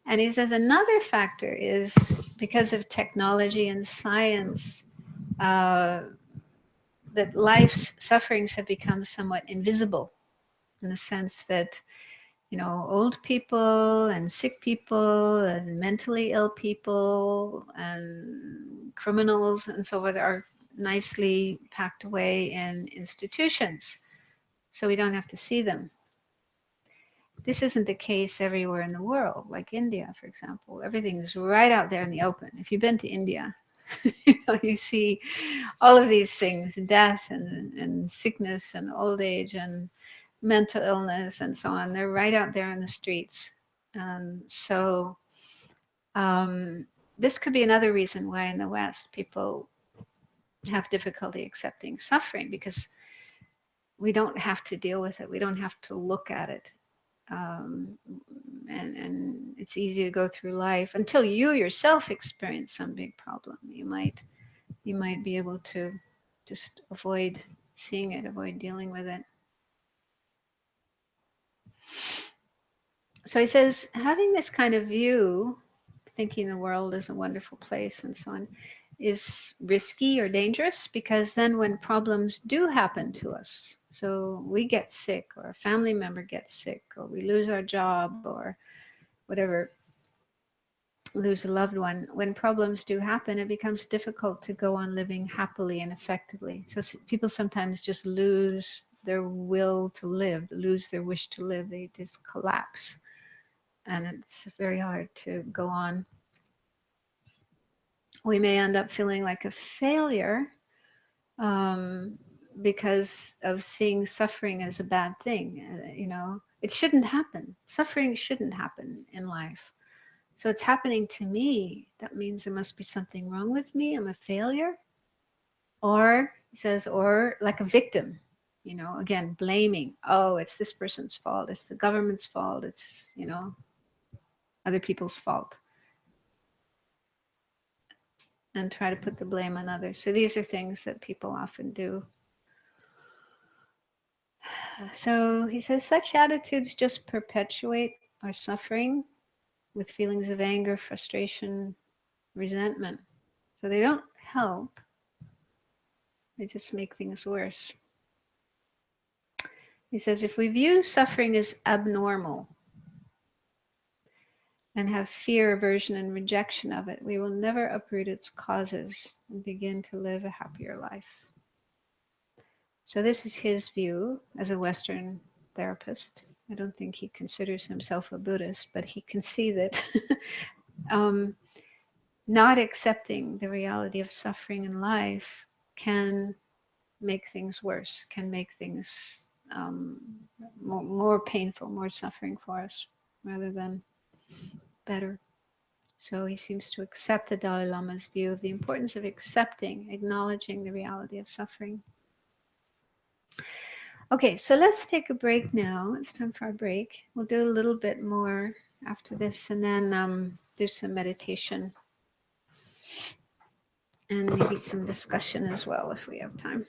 A: And he says another factor is because of technology and science, uh, that life's sufferings have become somewhat invisible in the sense that, you know, old people and sick people and mentally ill people and criminals and so forth are nicely packed away in institutions. So we don't have to see them. This isn't the case everywhere in the world, like India, for example. Everything's right out there in the open. If you've been to India, you know, you see all of these things, death and sickness and old age and mental illness and so on. They're right out there in the streets. And so this could be another reason why in the West people have difficulty accepting suffering, because we don't have to deal with it. We don't have to look at it. Um, and it's easy to go through life until you yourself experience some big problem. You might be able to just avoid seeing it, avoid dealing with it. So he says, having this kind of view, thinking the world is a wonderful place and so on, is risky or dangerous, because then when problems do happen to us, so we get sick or a family member gets sick or we lose our job or whatever, lose a loved one, when problems do happen, it becomes difficult to go on living happily and effectively. So people sometimes just lose their will to live, lose their wish to live. They just collapse. And it's very hard to go on. We may end up feeling like a failure, um, because of seeing suffering as a bad thing. You know, it shouldn't happen. Suffering shouldn't happen in life. So it's happening to me. That means there must be something wrong with me. I'm a failure. Or He says, or like a victim, again, blaming. Oh, it's this person's fault. It's the government's fault. It's, other people's fault. And try to put the blame on others. So these are things that people often do. So he says, such attitudes just perpetuate our suffering with feelings of anger, frustration, resentment. So they don't help. They just make things worse. He says, if we view suffering as abnormal and have fear, aversion, and rejection of it, we will never uproot its causes and begin to live a happier life. So this is his view as a Western therapist. I don't think he considers himself a Buddhist, but he can see that not accepting the reality of suffering in life can make things worse, can make things more painful, more suffering for us, rather than better. So he seems to accept the Dalai Lama's view of the importance of accepting, acknowledging the reality of suffering. Okay, so let's take a break now. It's time for our break. We'll do a little bit more after this, and then do some meditation and maybe some discussion as well if we have time.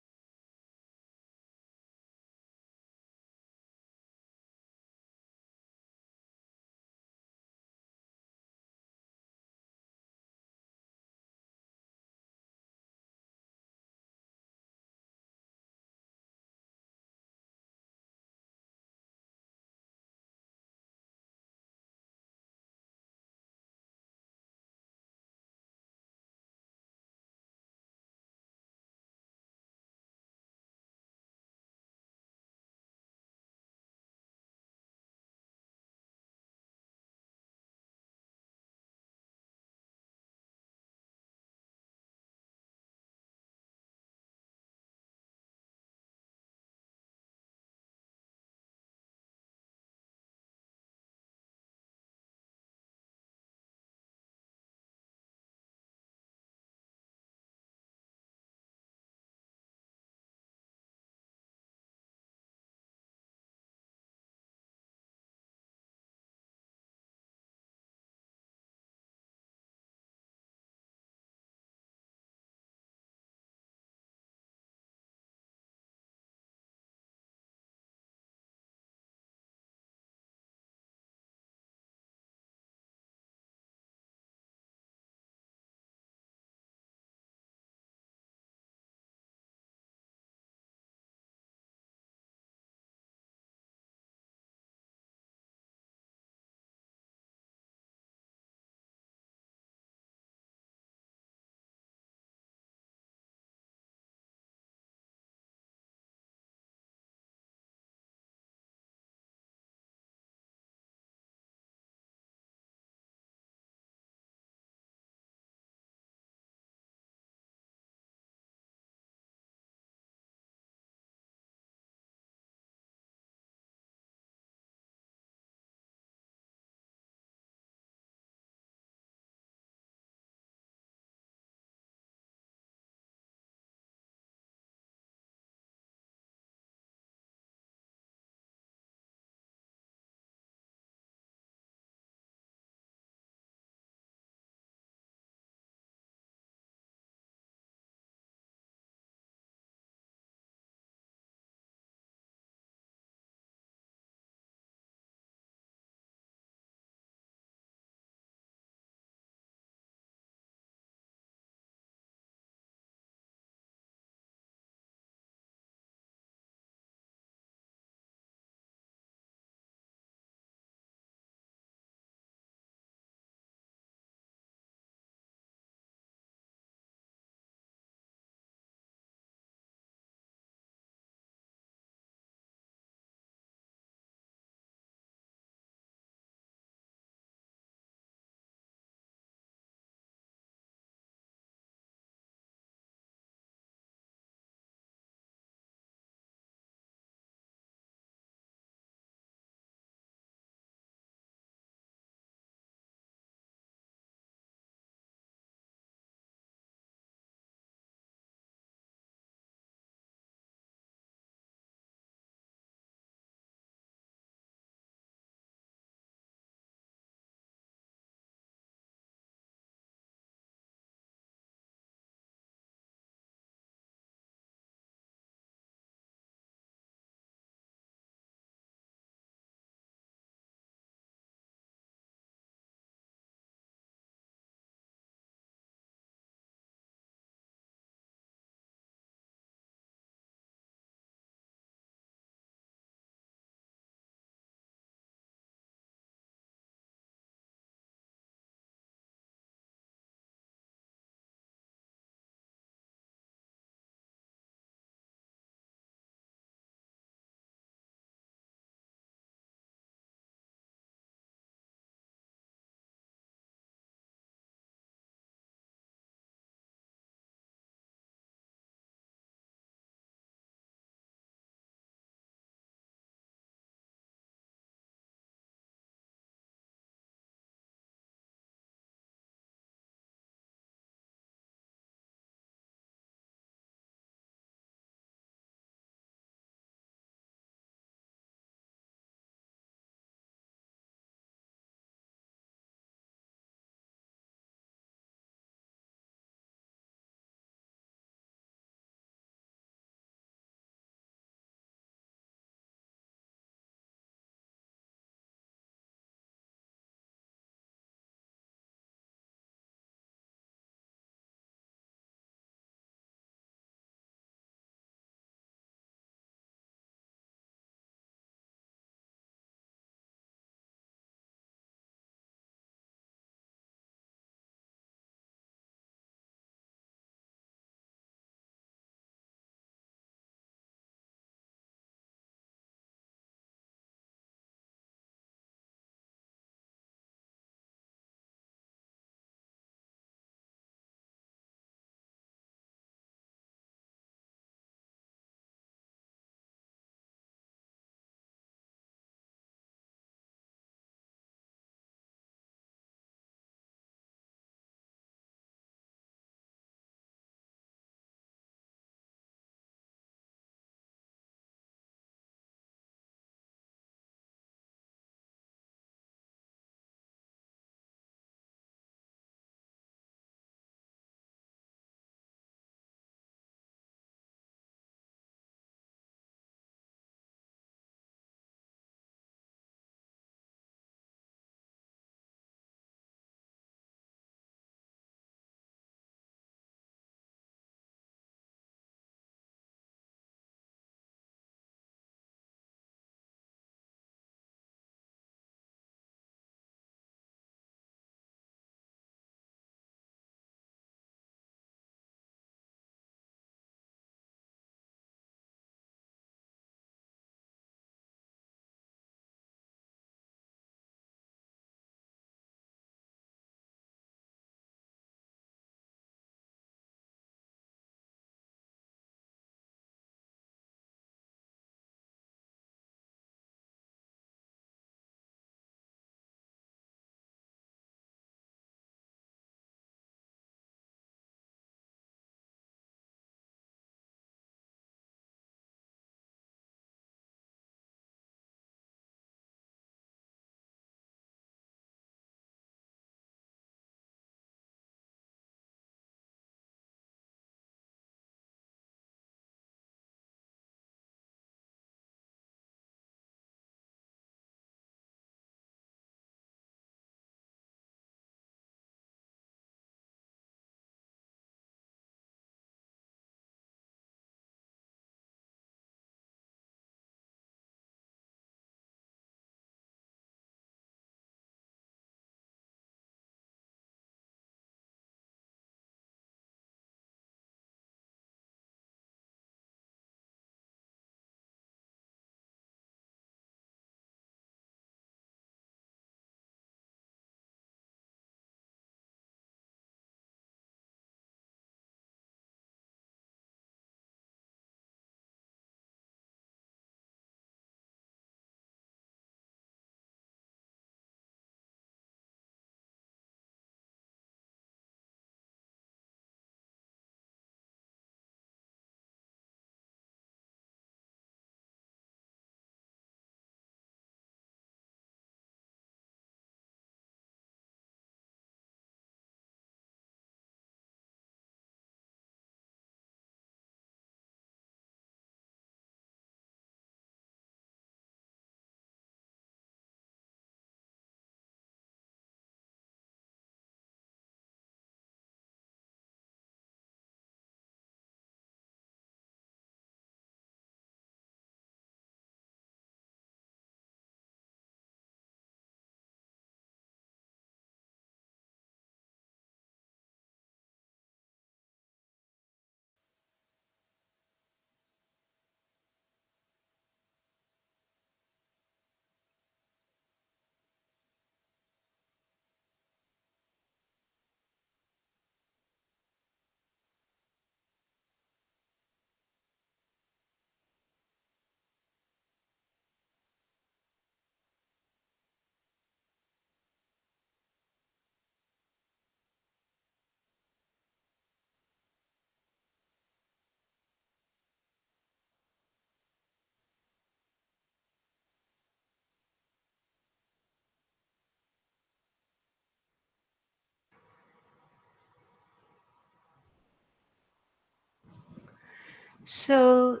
A: So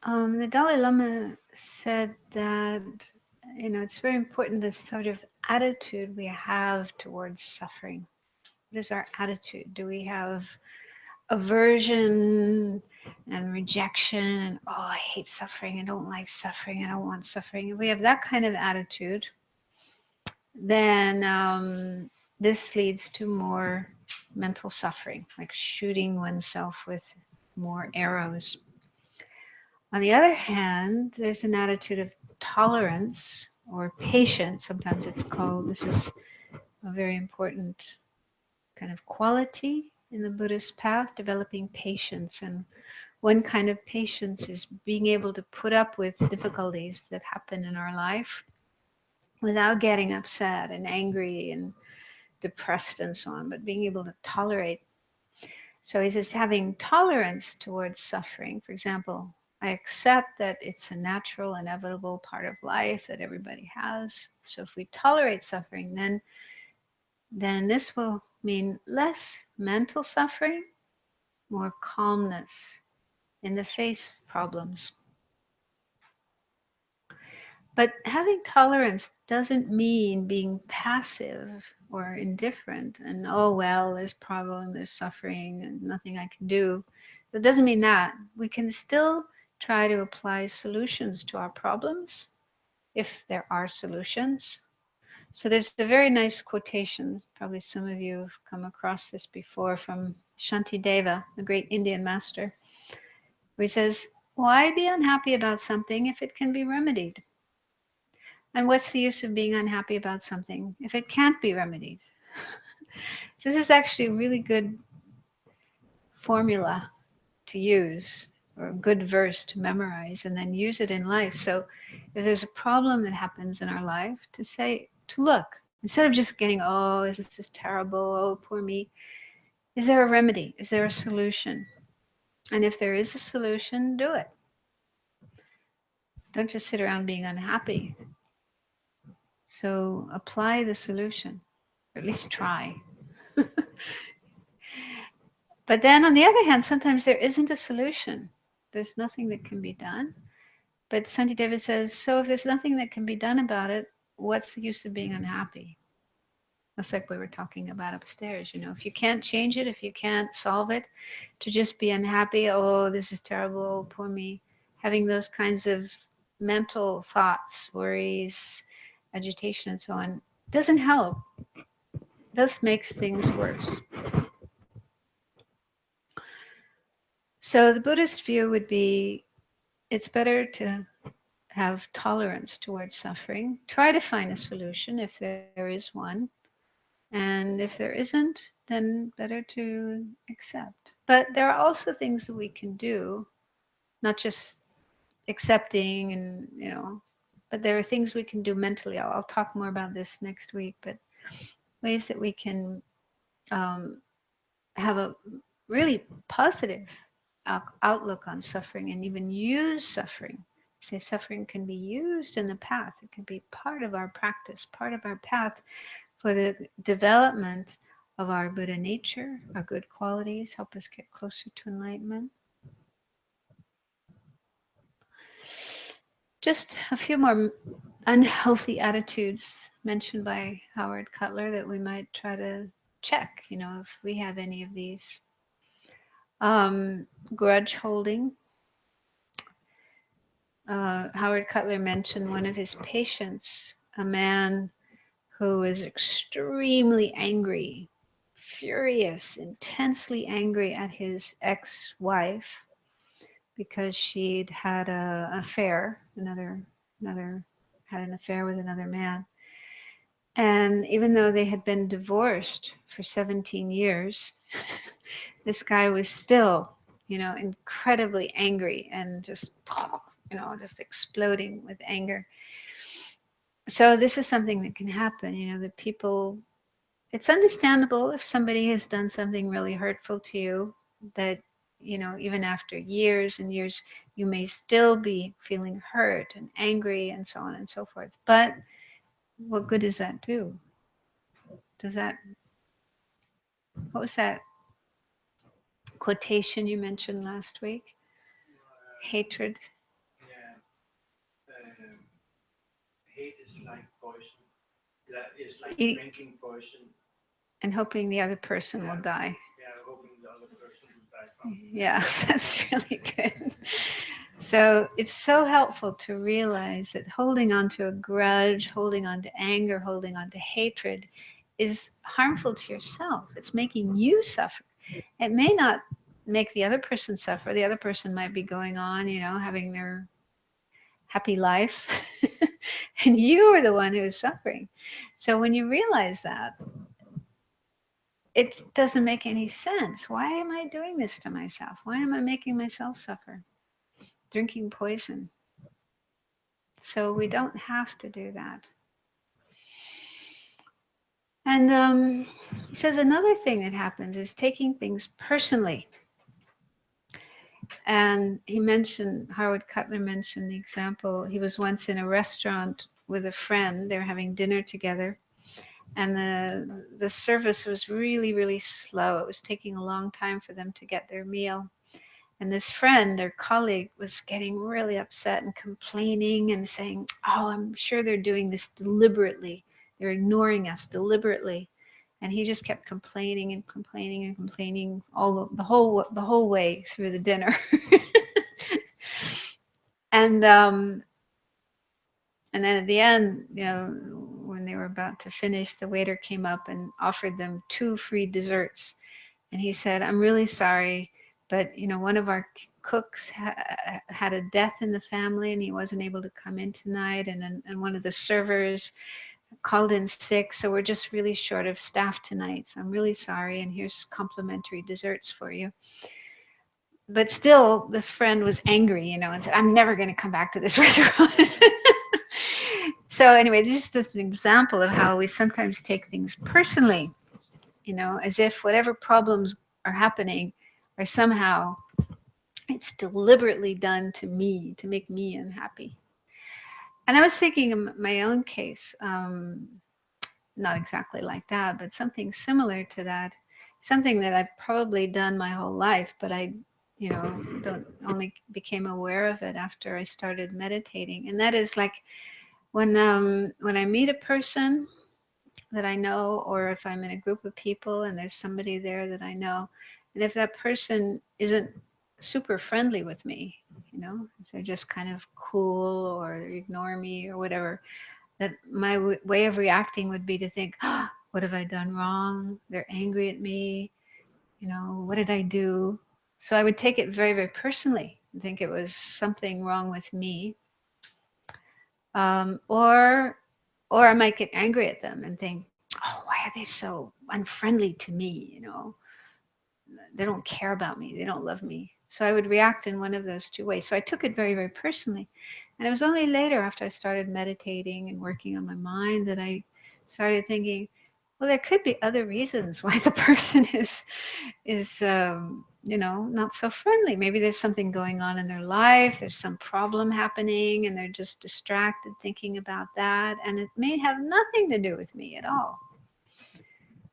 A: the Dalai Lama said that, it's very important the sort of attitude we have towards suffering. What is our attitude? Do we have aversion and rejection and, oh, I hate suffering, I don't like suffering, I don't want suffering? If we have that kind of attitude, then this leads to more mental suffering, like shooting oneself with more arrows. On the other hand, there's an attitude of tolerance or patience, sometimes it's called. This is a very important kind of quality in the Buddhist path, developing patience. And one kind of patience is being able to put up with difficulties that happen in our life without getting upset and angry and depressed and so on, but being able to tolerate. So he says having tolerance towards suffering. For example, I accept that it's a natural, inevitable part of life that everybody has. So if we tolerate suffering, then this will mean less mental suffering, more calmness in the face of problems. But having tolerance doesn't mean being passive or indifferent and, oh, well, there's problem, there's suffering, and nothing I can do. That doesn't mean that. We can still try to apply solutions to our problems if there are solutions. So there's a very nice quotation, probably some of you have come across this before, from Shantideva, the great Indian master, where he says, why be unhappy about something if it can be remedied? And what's the use of being unhappy about something if it can't be remedied? So this is actually a really good formula to use, or a good verse to memorize and then use it in life. So if there's a problem that happens in our life, to look, instead of just getting, oh, this is terrible, oh, poor me, is there a remedy? Is there a solution? And if there is a solution, do it. Don't just sit around being unhappy. So apply the solution, or at least try. But then on the other hand, sometimes there isn't a solution. There's nothing that can be done. But Santideva says, so if there's nothing that can be done about it, what's the use of being unhappy? That's like we were talking about upstairs. If you can't change it, if you can't solve it, to just be unhappy, oh, this is terrible, oh, poor me. Having those kinds of mental thoughts, worries, agitation, and so on, doesn't help. This makes things worse. So the Buddhist view would be, it's better to have tolerance towards suffering, try to find a solution if there is one, and if there isn't, then better to accept. But there are also things that we can do, not just accepting but there are things we can do mentally. I'll talk more about this next week, but ways that we can have a really positive outlook on suffering and even use suffering. Say suffering can be used in the path. It can be part of our practice, part of our path for the development of our Buddha nature, our good qualities, help us get closer to enlightenment. Just a few more unhealthy attitudes mentioned by Howard Cutler that we might try to check, if we have any of these. Grudge holding. Howard Cutler mentioned one of his patients, a man who was extremely angry, furious, intensely angry at his ex-wife because she'd had an affair, had an affair with another man. And even though they had been divorced for 17 years, this guy was still, incredibly angry and just exploding with anger. So this is something that can happen, that people, it's understandable if somebody has done something really hurtful to you, that, even after years and years, you may still be feeling hurt and angry and so on and so forth. But what good does that do? What was that quotation you mentioned last week? hatred,
B: Yeah, um, hate is like poison. That is like
A: e-
B: drinking poison.
A: and hoping the other person will
B: Yeah,
A: die.
B: yeah, hoping the other person will die from.
A: Yeah, that's really good. So it's so helpful to realize that holding on to a grudge, holding on to anger, holding on to hatred is harmful to yourself. It's making you suffer. It may not make the other person suffer. The other person might be going on, having their happy life. And you are the one who's suffering. So when you realize that, it doesn't make any sense. Why am I doing this to myself? Why am I making myself suffer? Drinking poison. So we don't have to do that. And he says another thing that happens is taking things personally. And Howard Cutler mentioned the example. He was once in a restaurant with a friend. They were having dinner together. And the service was really, really slow. It was taking a long time for them to get their meal. And this friend, their colleague, was getting really upset and complaining and saying, "Oh, I'm sure they're doing this deliberately. They're ignoring us deliberately." And he just kept complaining and complaining and complaining the whole way through the dinner. and and then at the end, when they were about to finish, the waiter came up and offered them 2 free desserts. And he said, "I'm really sorry, but one of our cooks had a death in the family, and he wasn't able to come in tonight. And one of the servers called in sick, so we're just really short of staff tonight. So I'm really sorry, and here's complimentary desserts for you." But still, this friend was angry, and said, "I'm never going to come back to this restaurant." So anyway, this is just an example of how we sometimes take things personally, as if whatever problems are happening are somehow, it's deliberately done to me to make me unhappy. And I was thinking of my own case, not exactly like that, but something similar to that, something that I've probably done my whole life, but I, don't only became aware of it after I started meditating. And that is like when I meet a person that I know, or if I'm in a group of people and there's somebody there that I know, and if that person isn't super friendly with me, if they're just kind of cool or ignore me or whatever, that my way of reacting would be to think, "Oh, what have I done wrong? They're angry at me. What did I do?" So I would take it very, very personally and think it was something wrong with me. Or I might get angry at them and think, "Oh, why are they so unfriendly to me? They don't care about me. They don't love me." So I would react in one of those two ways. So I took it very, very personally. And it was only later, after I started meditating and working on my mind, that I started thinking, well, there could be other reasons why the person is not so friendly. Maybe there's something going on in their life. There's some problem happening, and they're just distracted thinking about that. And it may have nothing to do with me at all.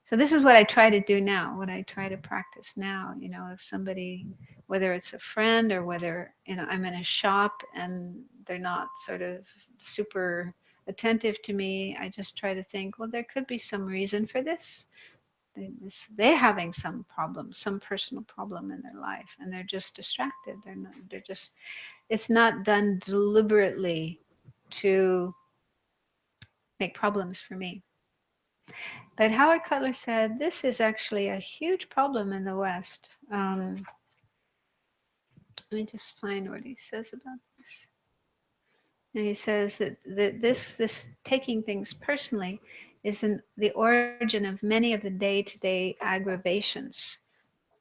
A: So this is what I try to do now, what I try to practice now. If somebody, whether it's a friend or whether, I'm in a shop and they're not sort of super attentive to me, I just try to think, well, there could be some reason for this. They're having some problem, some personal problem in their life, and they're just distracted. It's not done deliberately to make problems for me. But Howard Cutler said this is actually a huge problem in the West. Let me just find what he says about this. And he says that this taking things personally is the origin of many of the day-to-day aggravations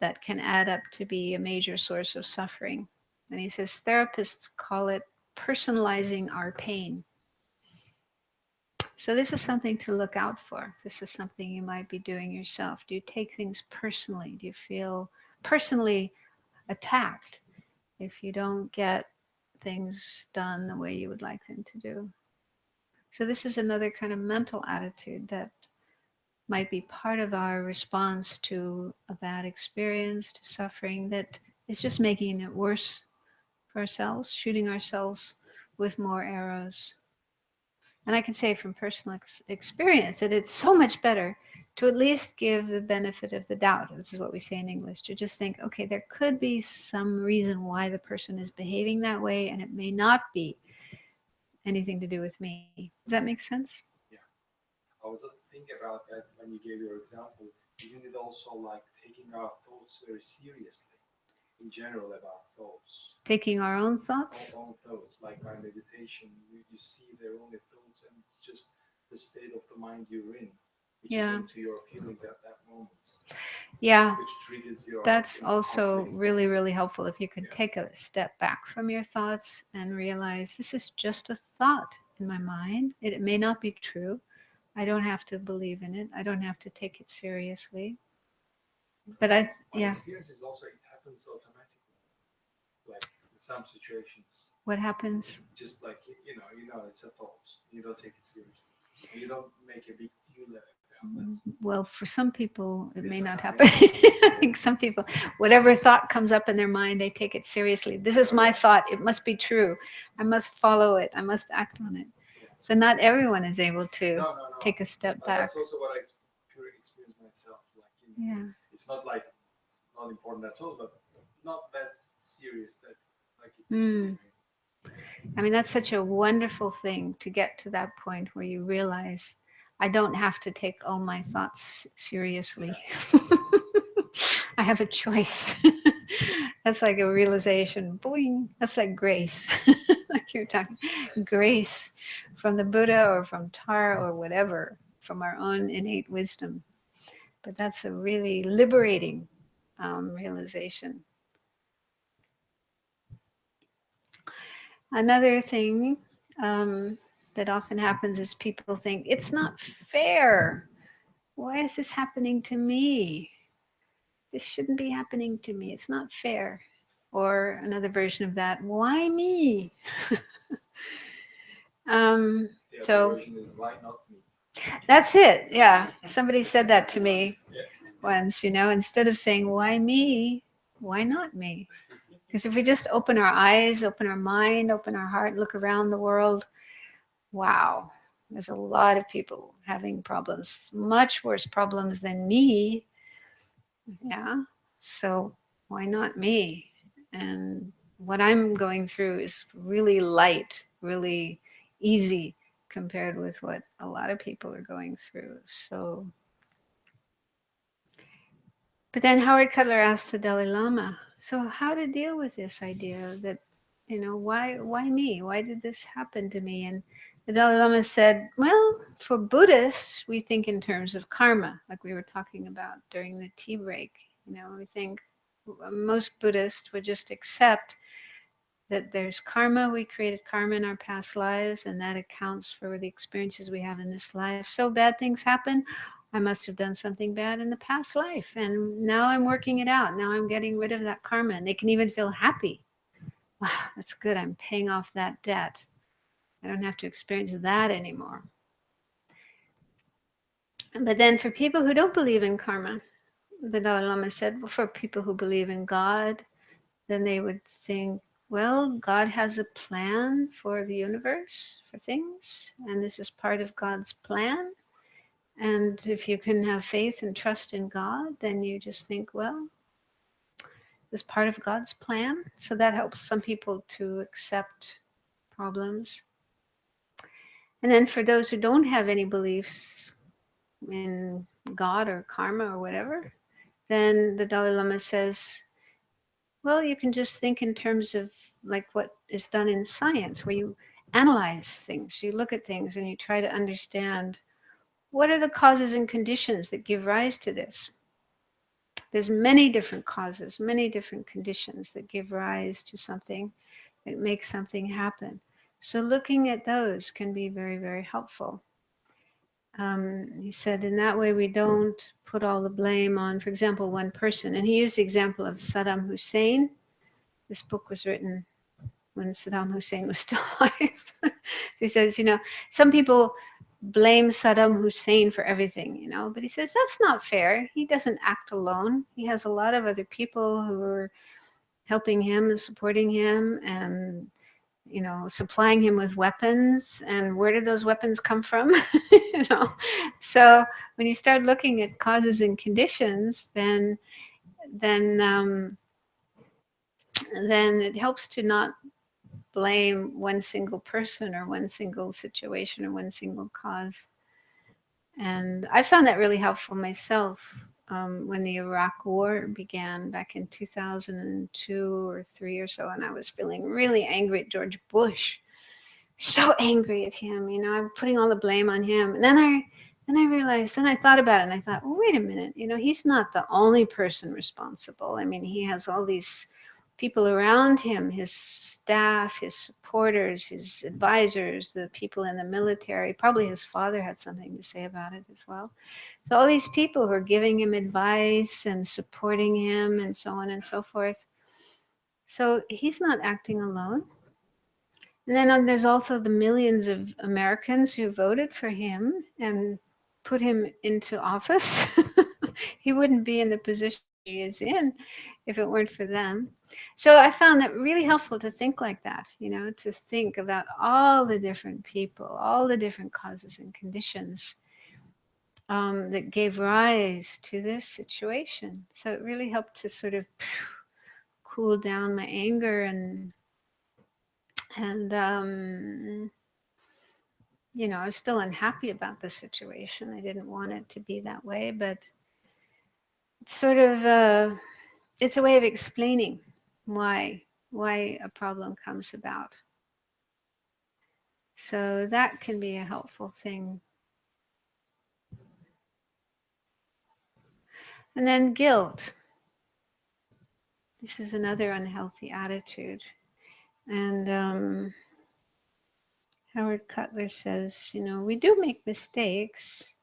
A: that can add up to be a major source of suffering. And he says therapists call it personalizing our pain. So this is something to look out for. This is something you might be doing yourself. Do you take things personally? Do you feel personally attacked if you don't get things done the way you would like them to do? So this is another kind of mental attitude that might be part of our response to a bad experience, to suffering, that is just making it worse for ourselves, shooting ourselves with more arrows. And I can say from personal experience that it's so much better to at least give the benefit of the doubt. This is what we say in English, to just think, okay, there could be some reason why the person is behaving that way, and it may not be anything to do with me. Does that make sense?
C: Yeah. I was also thinking about that when you gave your example. Isn't it also like taking our thoughts very seriously in general about thoughts?
A: Taking our own thoughts.
C: Our own thoughts, like by meditation, you see they're only thoughts, and it's just the state of the mind you're in, which is
A: Yeah.
C: linked to your feelings at that moment,
A: Yeah.
C: which triggers your
A: That's also
C: conflict.
A: really, really helpful if you could
C: Yeah.
A: take a step back from your thoughts and realize this is just a thought in my mind. It may not be true. I don't have to believe in it. I don't have to take it seriously. But
C: My
A: yeah,
C: experience is also it happens automatically, like in some situations.
A: what happens?
C: Just like it's a thought. You don't take it seriously, and you don't make a big deal about it.
A: Well, for some people, it may
C: It's
A: not
C: not
A: happen.
C: happening.
A: I think some people, whatever thought comes up in their mind, they take it seriously. This is my thought. It must be true. I must follow it. I must act on it.
C: Yeah.
A: So not everyone is able to
C: No.
A: take a step back.
C: That's also what I experienced myself. Like,
A: Yeah.
C: it's not like it's not important at all, but not that serious that like it
A: Mm.
C: used to be.
A: I mean, that's such a wonderful thing to get to that point where you realize I don't have to take all my thoughts seriously. I have a choice. That's like a realization. Boing. That's like grace. Like you're talking grace from the Buddha or from Tara or whatever, from our own innate wisdom. But that's a really liberating realization. Another thing that often happens is people think it's not fair. Why is this happening to me? This shouldn't be happening to me. It's not fair. Or another version of that, why me?
C: The other
A: So
C: version is why not me?
A: that's it. Yeah. Somebody said that to me
C: Yeah.
A: once, instead of saying, why me? Why not me? Because if we just open our eyes, open our mind, open our heart, look around the world, wow, there's a lot of people having problems, much worse problems than me. Yeah. So why not me? And what I'm going through is really light, really easy compared with what a lot of people are going through. So, but then Howard Cutler asked the Dalai Lama, so how to deal with this idea that, why me? Why did this happen to me? And the Dalai Lama said, well, for Buddhists, we think in terms of karma, like we were talking about during the tea break. We think most Buddhists would just accept that there's karma. We created karma in our past lives, and that accounts for the experiences we have in this life. So bad things happen. I must have done something bad in the past life, and now I'm working it out. Now I'm getting rid of that karma, and they can even feel happy. Wow, that's good. I'm paying off that debt. I don't have to experience that anymore. But then for people who don't believe in karma, the Dalai Lama said, well, for people who believe in God, then they would think, well, God has a plan for the universe, for things, and this is part of God's plan. And if you can have faith and trust in God, then you just think, well, this is part of God's plan. So that helps some people to accept problems. And then for those who don't have any beliefs in God or karma or whatever, then the Dalai Lama says, well, you can just think in terms of like what is done in science, where you analyze things, you look at things and you try to understand what are the causes and conditions that give rise to this. There's many different causes, many different conditions that give rise to something, that make something happen. So looking at those can be very, very helpful. He said, in that way, we don't put all the blame on, for example, one person. And he used the example of Saddam Hussein. This book was written when Saddam Hussein was still alive. So he says, some people blame Saddam Hussein for everything, but he says that's not fair. He doesn't act alone. He has a lot of other people who are helping him and supporting him and, supplying him with weapons. And where did those weapons come from? you know, so when you start looking at causes and conditions, then then it helps to not blame one single person or one single situation or one single cause. And I found that really helpful myself when the Iraq War began back in 2002 or three or so, and I was feeling really angry at George Bush, so angry at him. I'm putting all the blame on him. And then I realized, then I thought about it, and I thought, well, wait a minute, he's not the only person responsible. I mean, he has all these people around him, his staff, his supporters, his advisors, the people in the military. Probably his father had something to say about it as well. So all these people who are giving him advice and supporting him and so on and so forth. So he's not acting alone. And then there's also the millions of Americans who voted for him and put him into office. He wouldn't be in the position he is in if it weren't for them. So I found that really helpful to think like that, to think about all the different people, all the different causes and conditions that gave rise to this situation. So it really helped to sort of cool down my anger and I was still unhappy about the situation. I didn't want it to be that way, but it's sort of it's a way of explaining why a problem comes about. So that can be a helpful thing. And then guilt. This is another unhealthy attitude. And Howard Cutler says, we do make mistakes,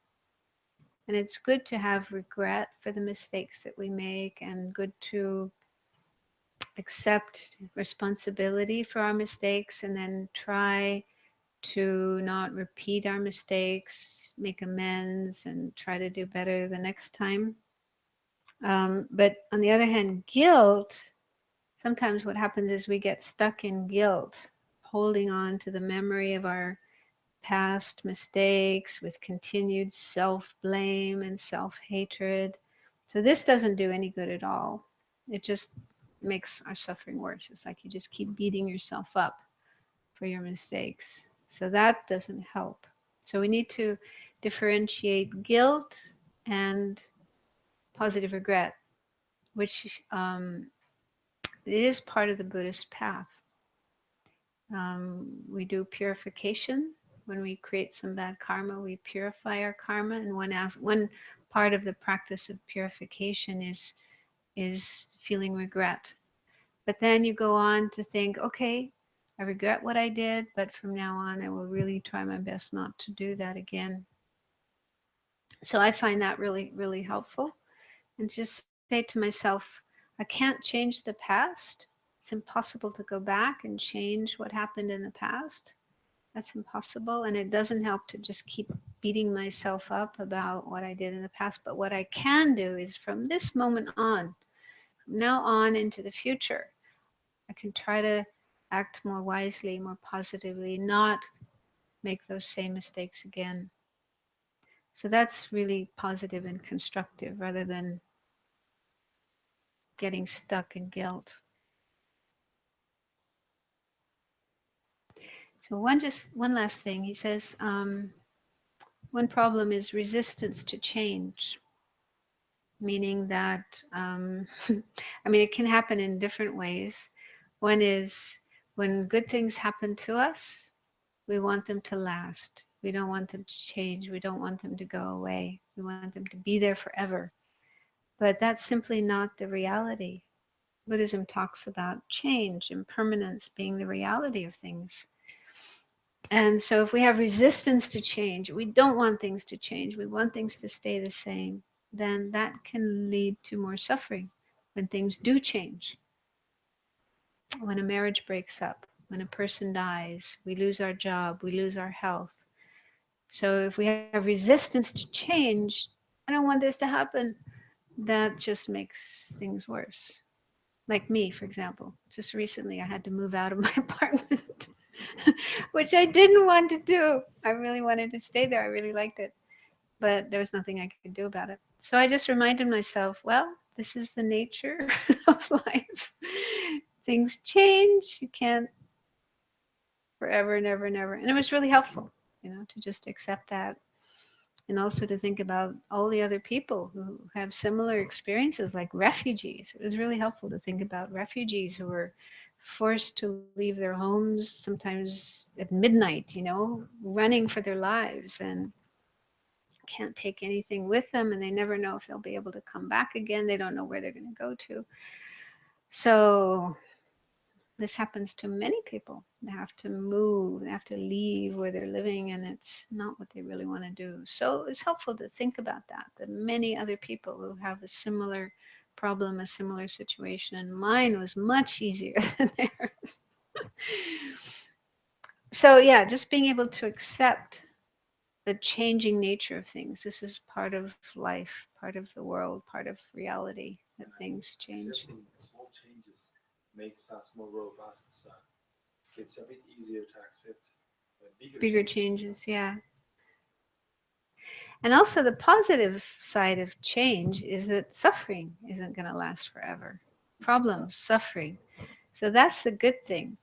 A: and it's good to have regret for the mistakes that we make, and good to accept responsibility for our mistakes, and then try to not repeat our mistakes, make amends, and try to do better the next time. But on the other hand, guilt, sometimes what happens is we get stuck in guilt, holding on to the memory of our past mistakes with continued self-blame and self-hatred. So this doesn't do any good at all. It just makes our suffering worse. It's like you just keep beating yourself up for your mistakes. So that doesn't help. So we need to differentiate guilt and positive regret, which is part of the Buddhist path. We do purification. When we create some bad karma, we purify our karma. And one part of the practice of purification is feeling regret. But then you go on to think, okay, I regret what I did, but from now on, I will really try my best not to do that again. So I find that really, really helpful. And just say to myself, I can't change the past. It's impossible to go back and change what happened in the past. That's impossible. And it doesn't help to just keep beating myself up about what I did in the past. But what I can do is from this moment on, from now on into the future, I can try to act more wisely, more positively, not make those same mistakes again. So that's really positive and constructive rather than getting stuck in guilt. So one last thing. He says, one problem is resistance to change, meaning that, I mean, it can happen in different ways. One is when good things happen to us, we want them to last. We don't want them to change. We don't want them to go away. We want them to be there forever. But that's simply not the reality. Buddhism talks about change, impermanence being the reality of things. And so if we have resistance to change, we don't want things to change, we want things to stay the same, then that can lead to more suffering when things do change. When a marriage breaks up, when a person dies, we lose our job, we lose our health. So if we have resistance to change, I don't want this to happen, that just makes things worse. Like me, for example. Just recently, I had to move out of my apartment, which I didn't want to do. I really wanted to stay there. I really liked it, but there was nothing I could do about it. So I just reminded myself, well, this is the nature of life. Things change. You can't forever and ever and ever. And it was really helpful, to just accept that, and also to think about all the other people who have similar experiences, like refugees. It was really helpful to think about refugees who were forced to leave their homes, sometimes at midnight, running for their lives, and can't take anything with them, and they never know if they'll be able to come back again. They don't know where they're going to go to. So this happens to many people. They have to move, they have to leave where they're living, and it's not what they really want to do. So it's helpful to think about that many other people who have a similar problem, a similar situation, and mine was much easier than theirs. So yeah, just being able to accept the changing nature of things. This is part of life, part of the world, part of reality, that things change.
C: Accepting small changes makes us more robust. So it's a bit easier to accept
A: bigger changes. Yeah. And also, the positive side of change is that suffering isn't going to last forever. Problems, suffering. So that's the good thing.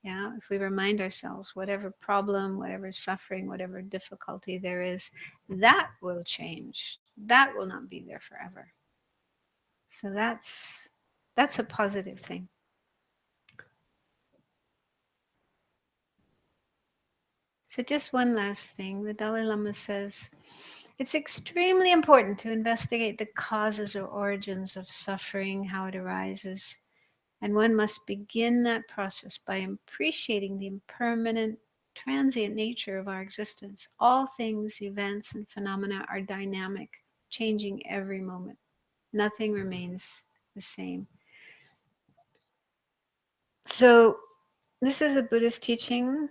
A: Yeah, if we remind ourselves, whatever problem, whatever suffering, whatever difficulty there is, that will change. That will not be there forever. So that's a positive thing. So just one last thing, the Dalai Lama says, it's extremely important to investigate the causes or origins of suffering, how it arises. And one must begin that process by appreciating the impermanent, transient nature of our existence. All things, events, and phenomena are dynamic, changing every moment. Nothing remains the same. So, this is a Buddhist teaching.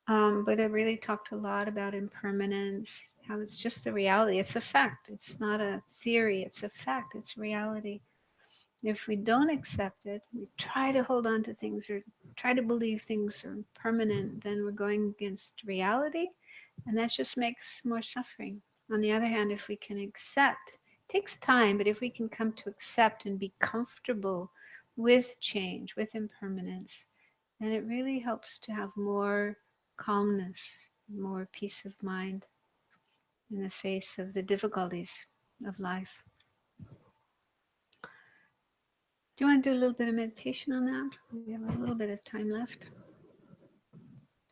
A: But it really talked a lot about impermanence, how it's just the reality. It's a fact. It's not a theory. It's a fact. It's reality. If we don't accept it, we try to hold on to things or try to believe things are permanent, then we're going against reality, and that just makes more suffering. On the other hand, if we can accept, it takes time, but if we can come to accept and be comfortable with change, with impermanence, then it really helps to have more calmness, more peace of mind in the face of the difficulties of life. Do you want to do a little bit of meditation on that? We have a little bit of time left.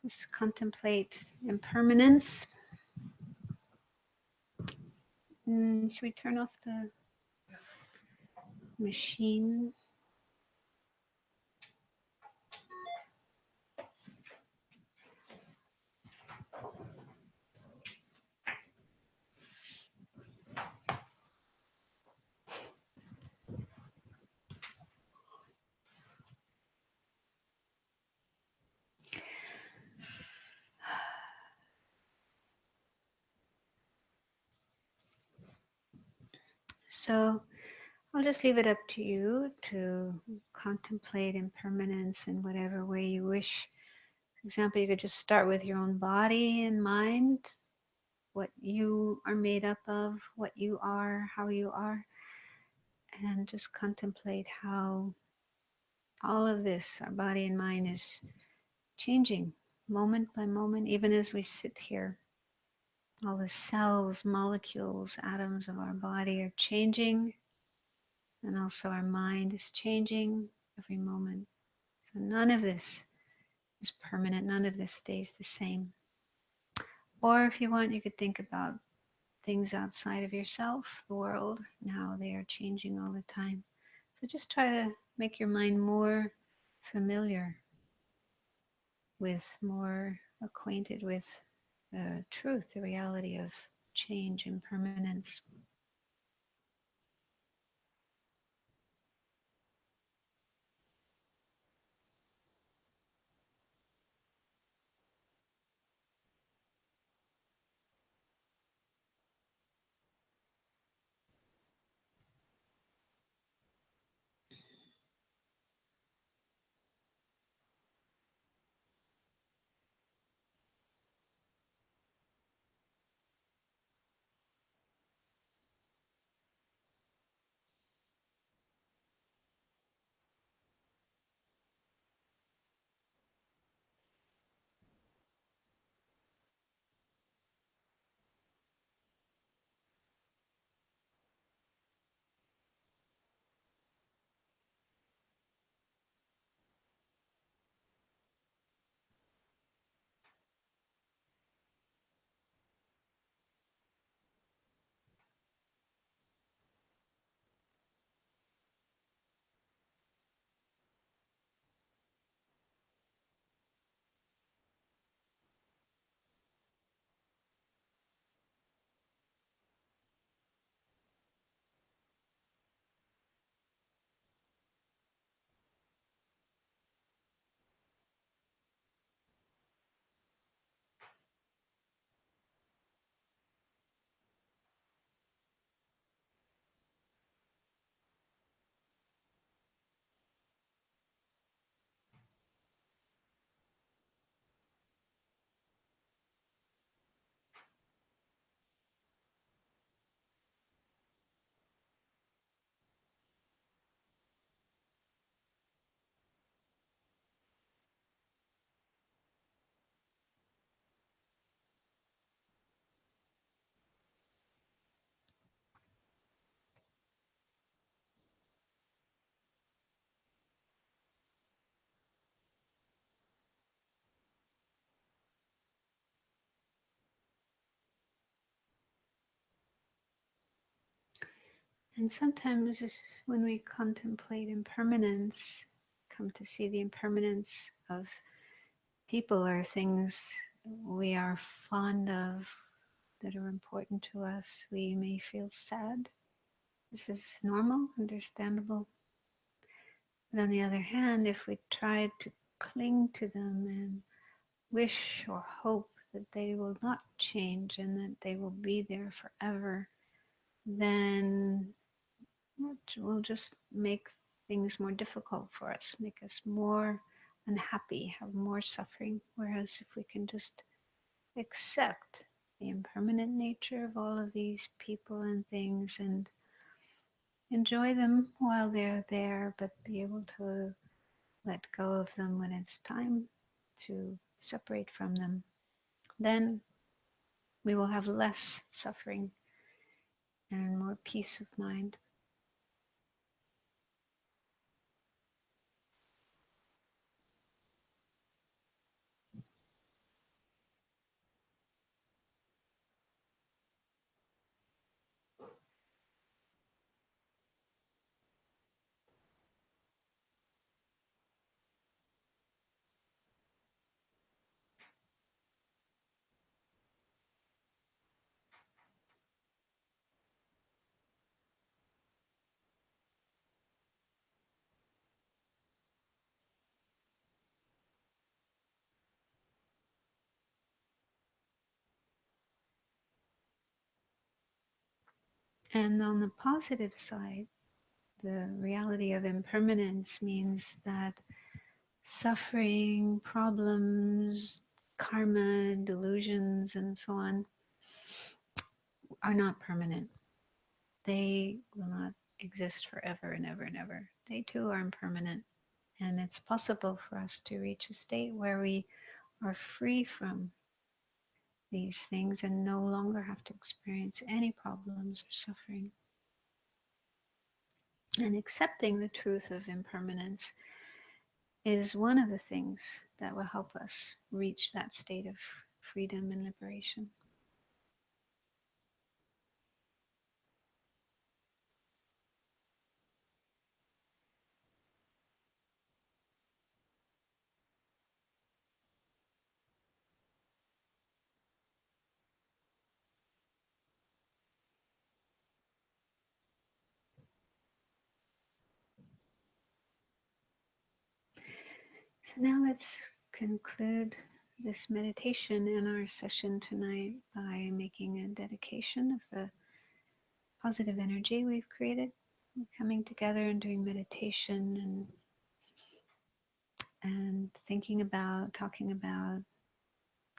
A: Just contemplate impermanence. Should we turn off the machine? So I'll just leave it up to you to contemplate impermanence in whatever way you wish. For example, you could just start with your own body and mind, what you are made up of, what you are, how you are, and just contemplate how all of this, our body and mind, is changing moment by moment, even as we sit here. All the cells, molecules, atoms of our body are changing, and also our mind is changing every moment. So none of this is permanent, none of this stays the same. Or if you want, you could think about things outside of yourself, the world, and how they are changing all the time. So just try to make your mind more familiar with, more acquainted with the truth, the reality of change and permanence. And sometimes when we contemplate impermanence, come to see the impermanence of people or things we are fond of that are important to us, we may feel sad. This is normal, understandable. But on the other hand, if we try to cling to them and wish or hope that they will not change and that they will be there forever, then it will just make things more difficult for us, make us more unhappy, have more suffering. Whereas if we can just accept the impermanent nature of all of these people and things and enjoy them while they're there, but be able to let go of them when it's time to separate from them, then we will have less suffering and more peace of mind. And on the positive side, the reality of impermanence means that suffering, problems, karma, delusions, and so on are not permanent. They will not exist forever and ever and ever. They too are impermanent. And it's possible for us to reach a state where we are free from these things and no longer have to experience any problems or suffering. And accepting the truth of impermanence is one of the things that will help us reach that state of freedom and liberation. So now let's conclude this meditation and our session tonight by making a dedication of the positive energy we've created, coming together and doing meditation and thinking about, talking about,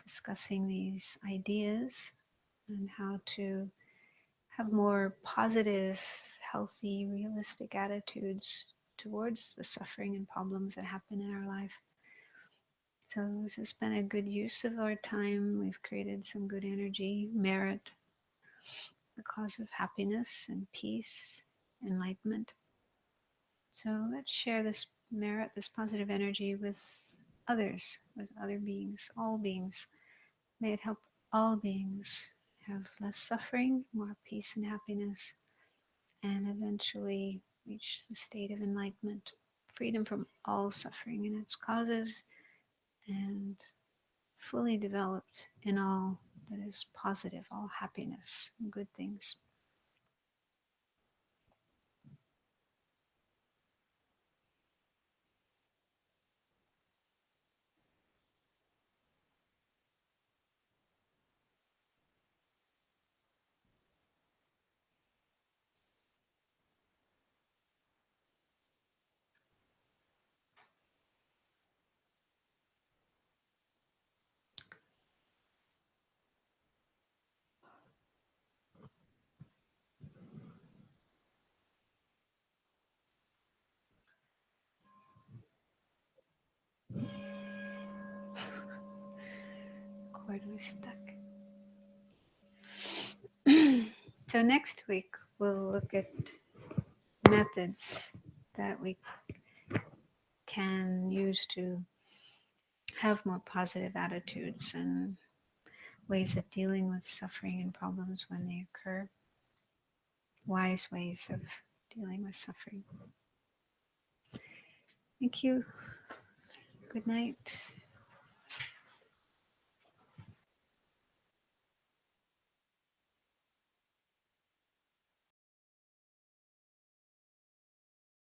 A: discussing these ideas and how to have more positive, healthy, realistic attitudes towards the suffering and problems that happen in our life. So this has been a good use of our time. We've created some good energy, merit, the cause of happiness and peace, enlightenment. So let's share this merit, this positive energy with others, with other beings, all beings. May it help all beings have less suffering, more peace and happiness, and eventually reach the state of enlightenment, freedom from all suffering and its causes, and fully developed in all that is positive, all happiness and good things. Cord was stuck. So next week we'll look at methods that we can use to have more positive attitudes and ways of dealing with suffering and problems when they occur. wise ways of dealing with suffering. Thank you. Good night.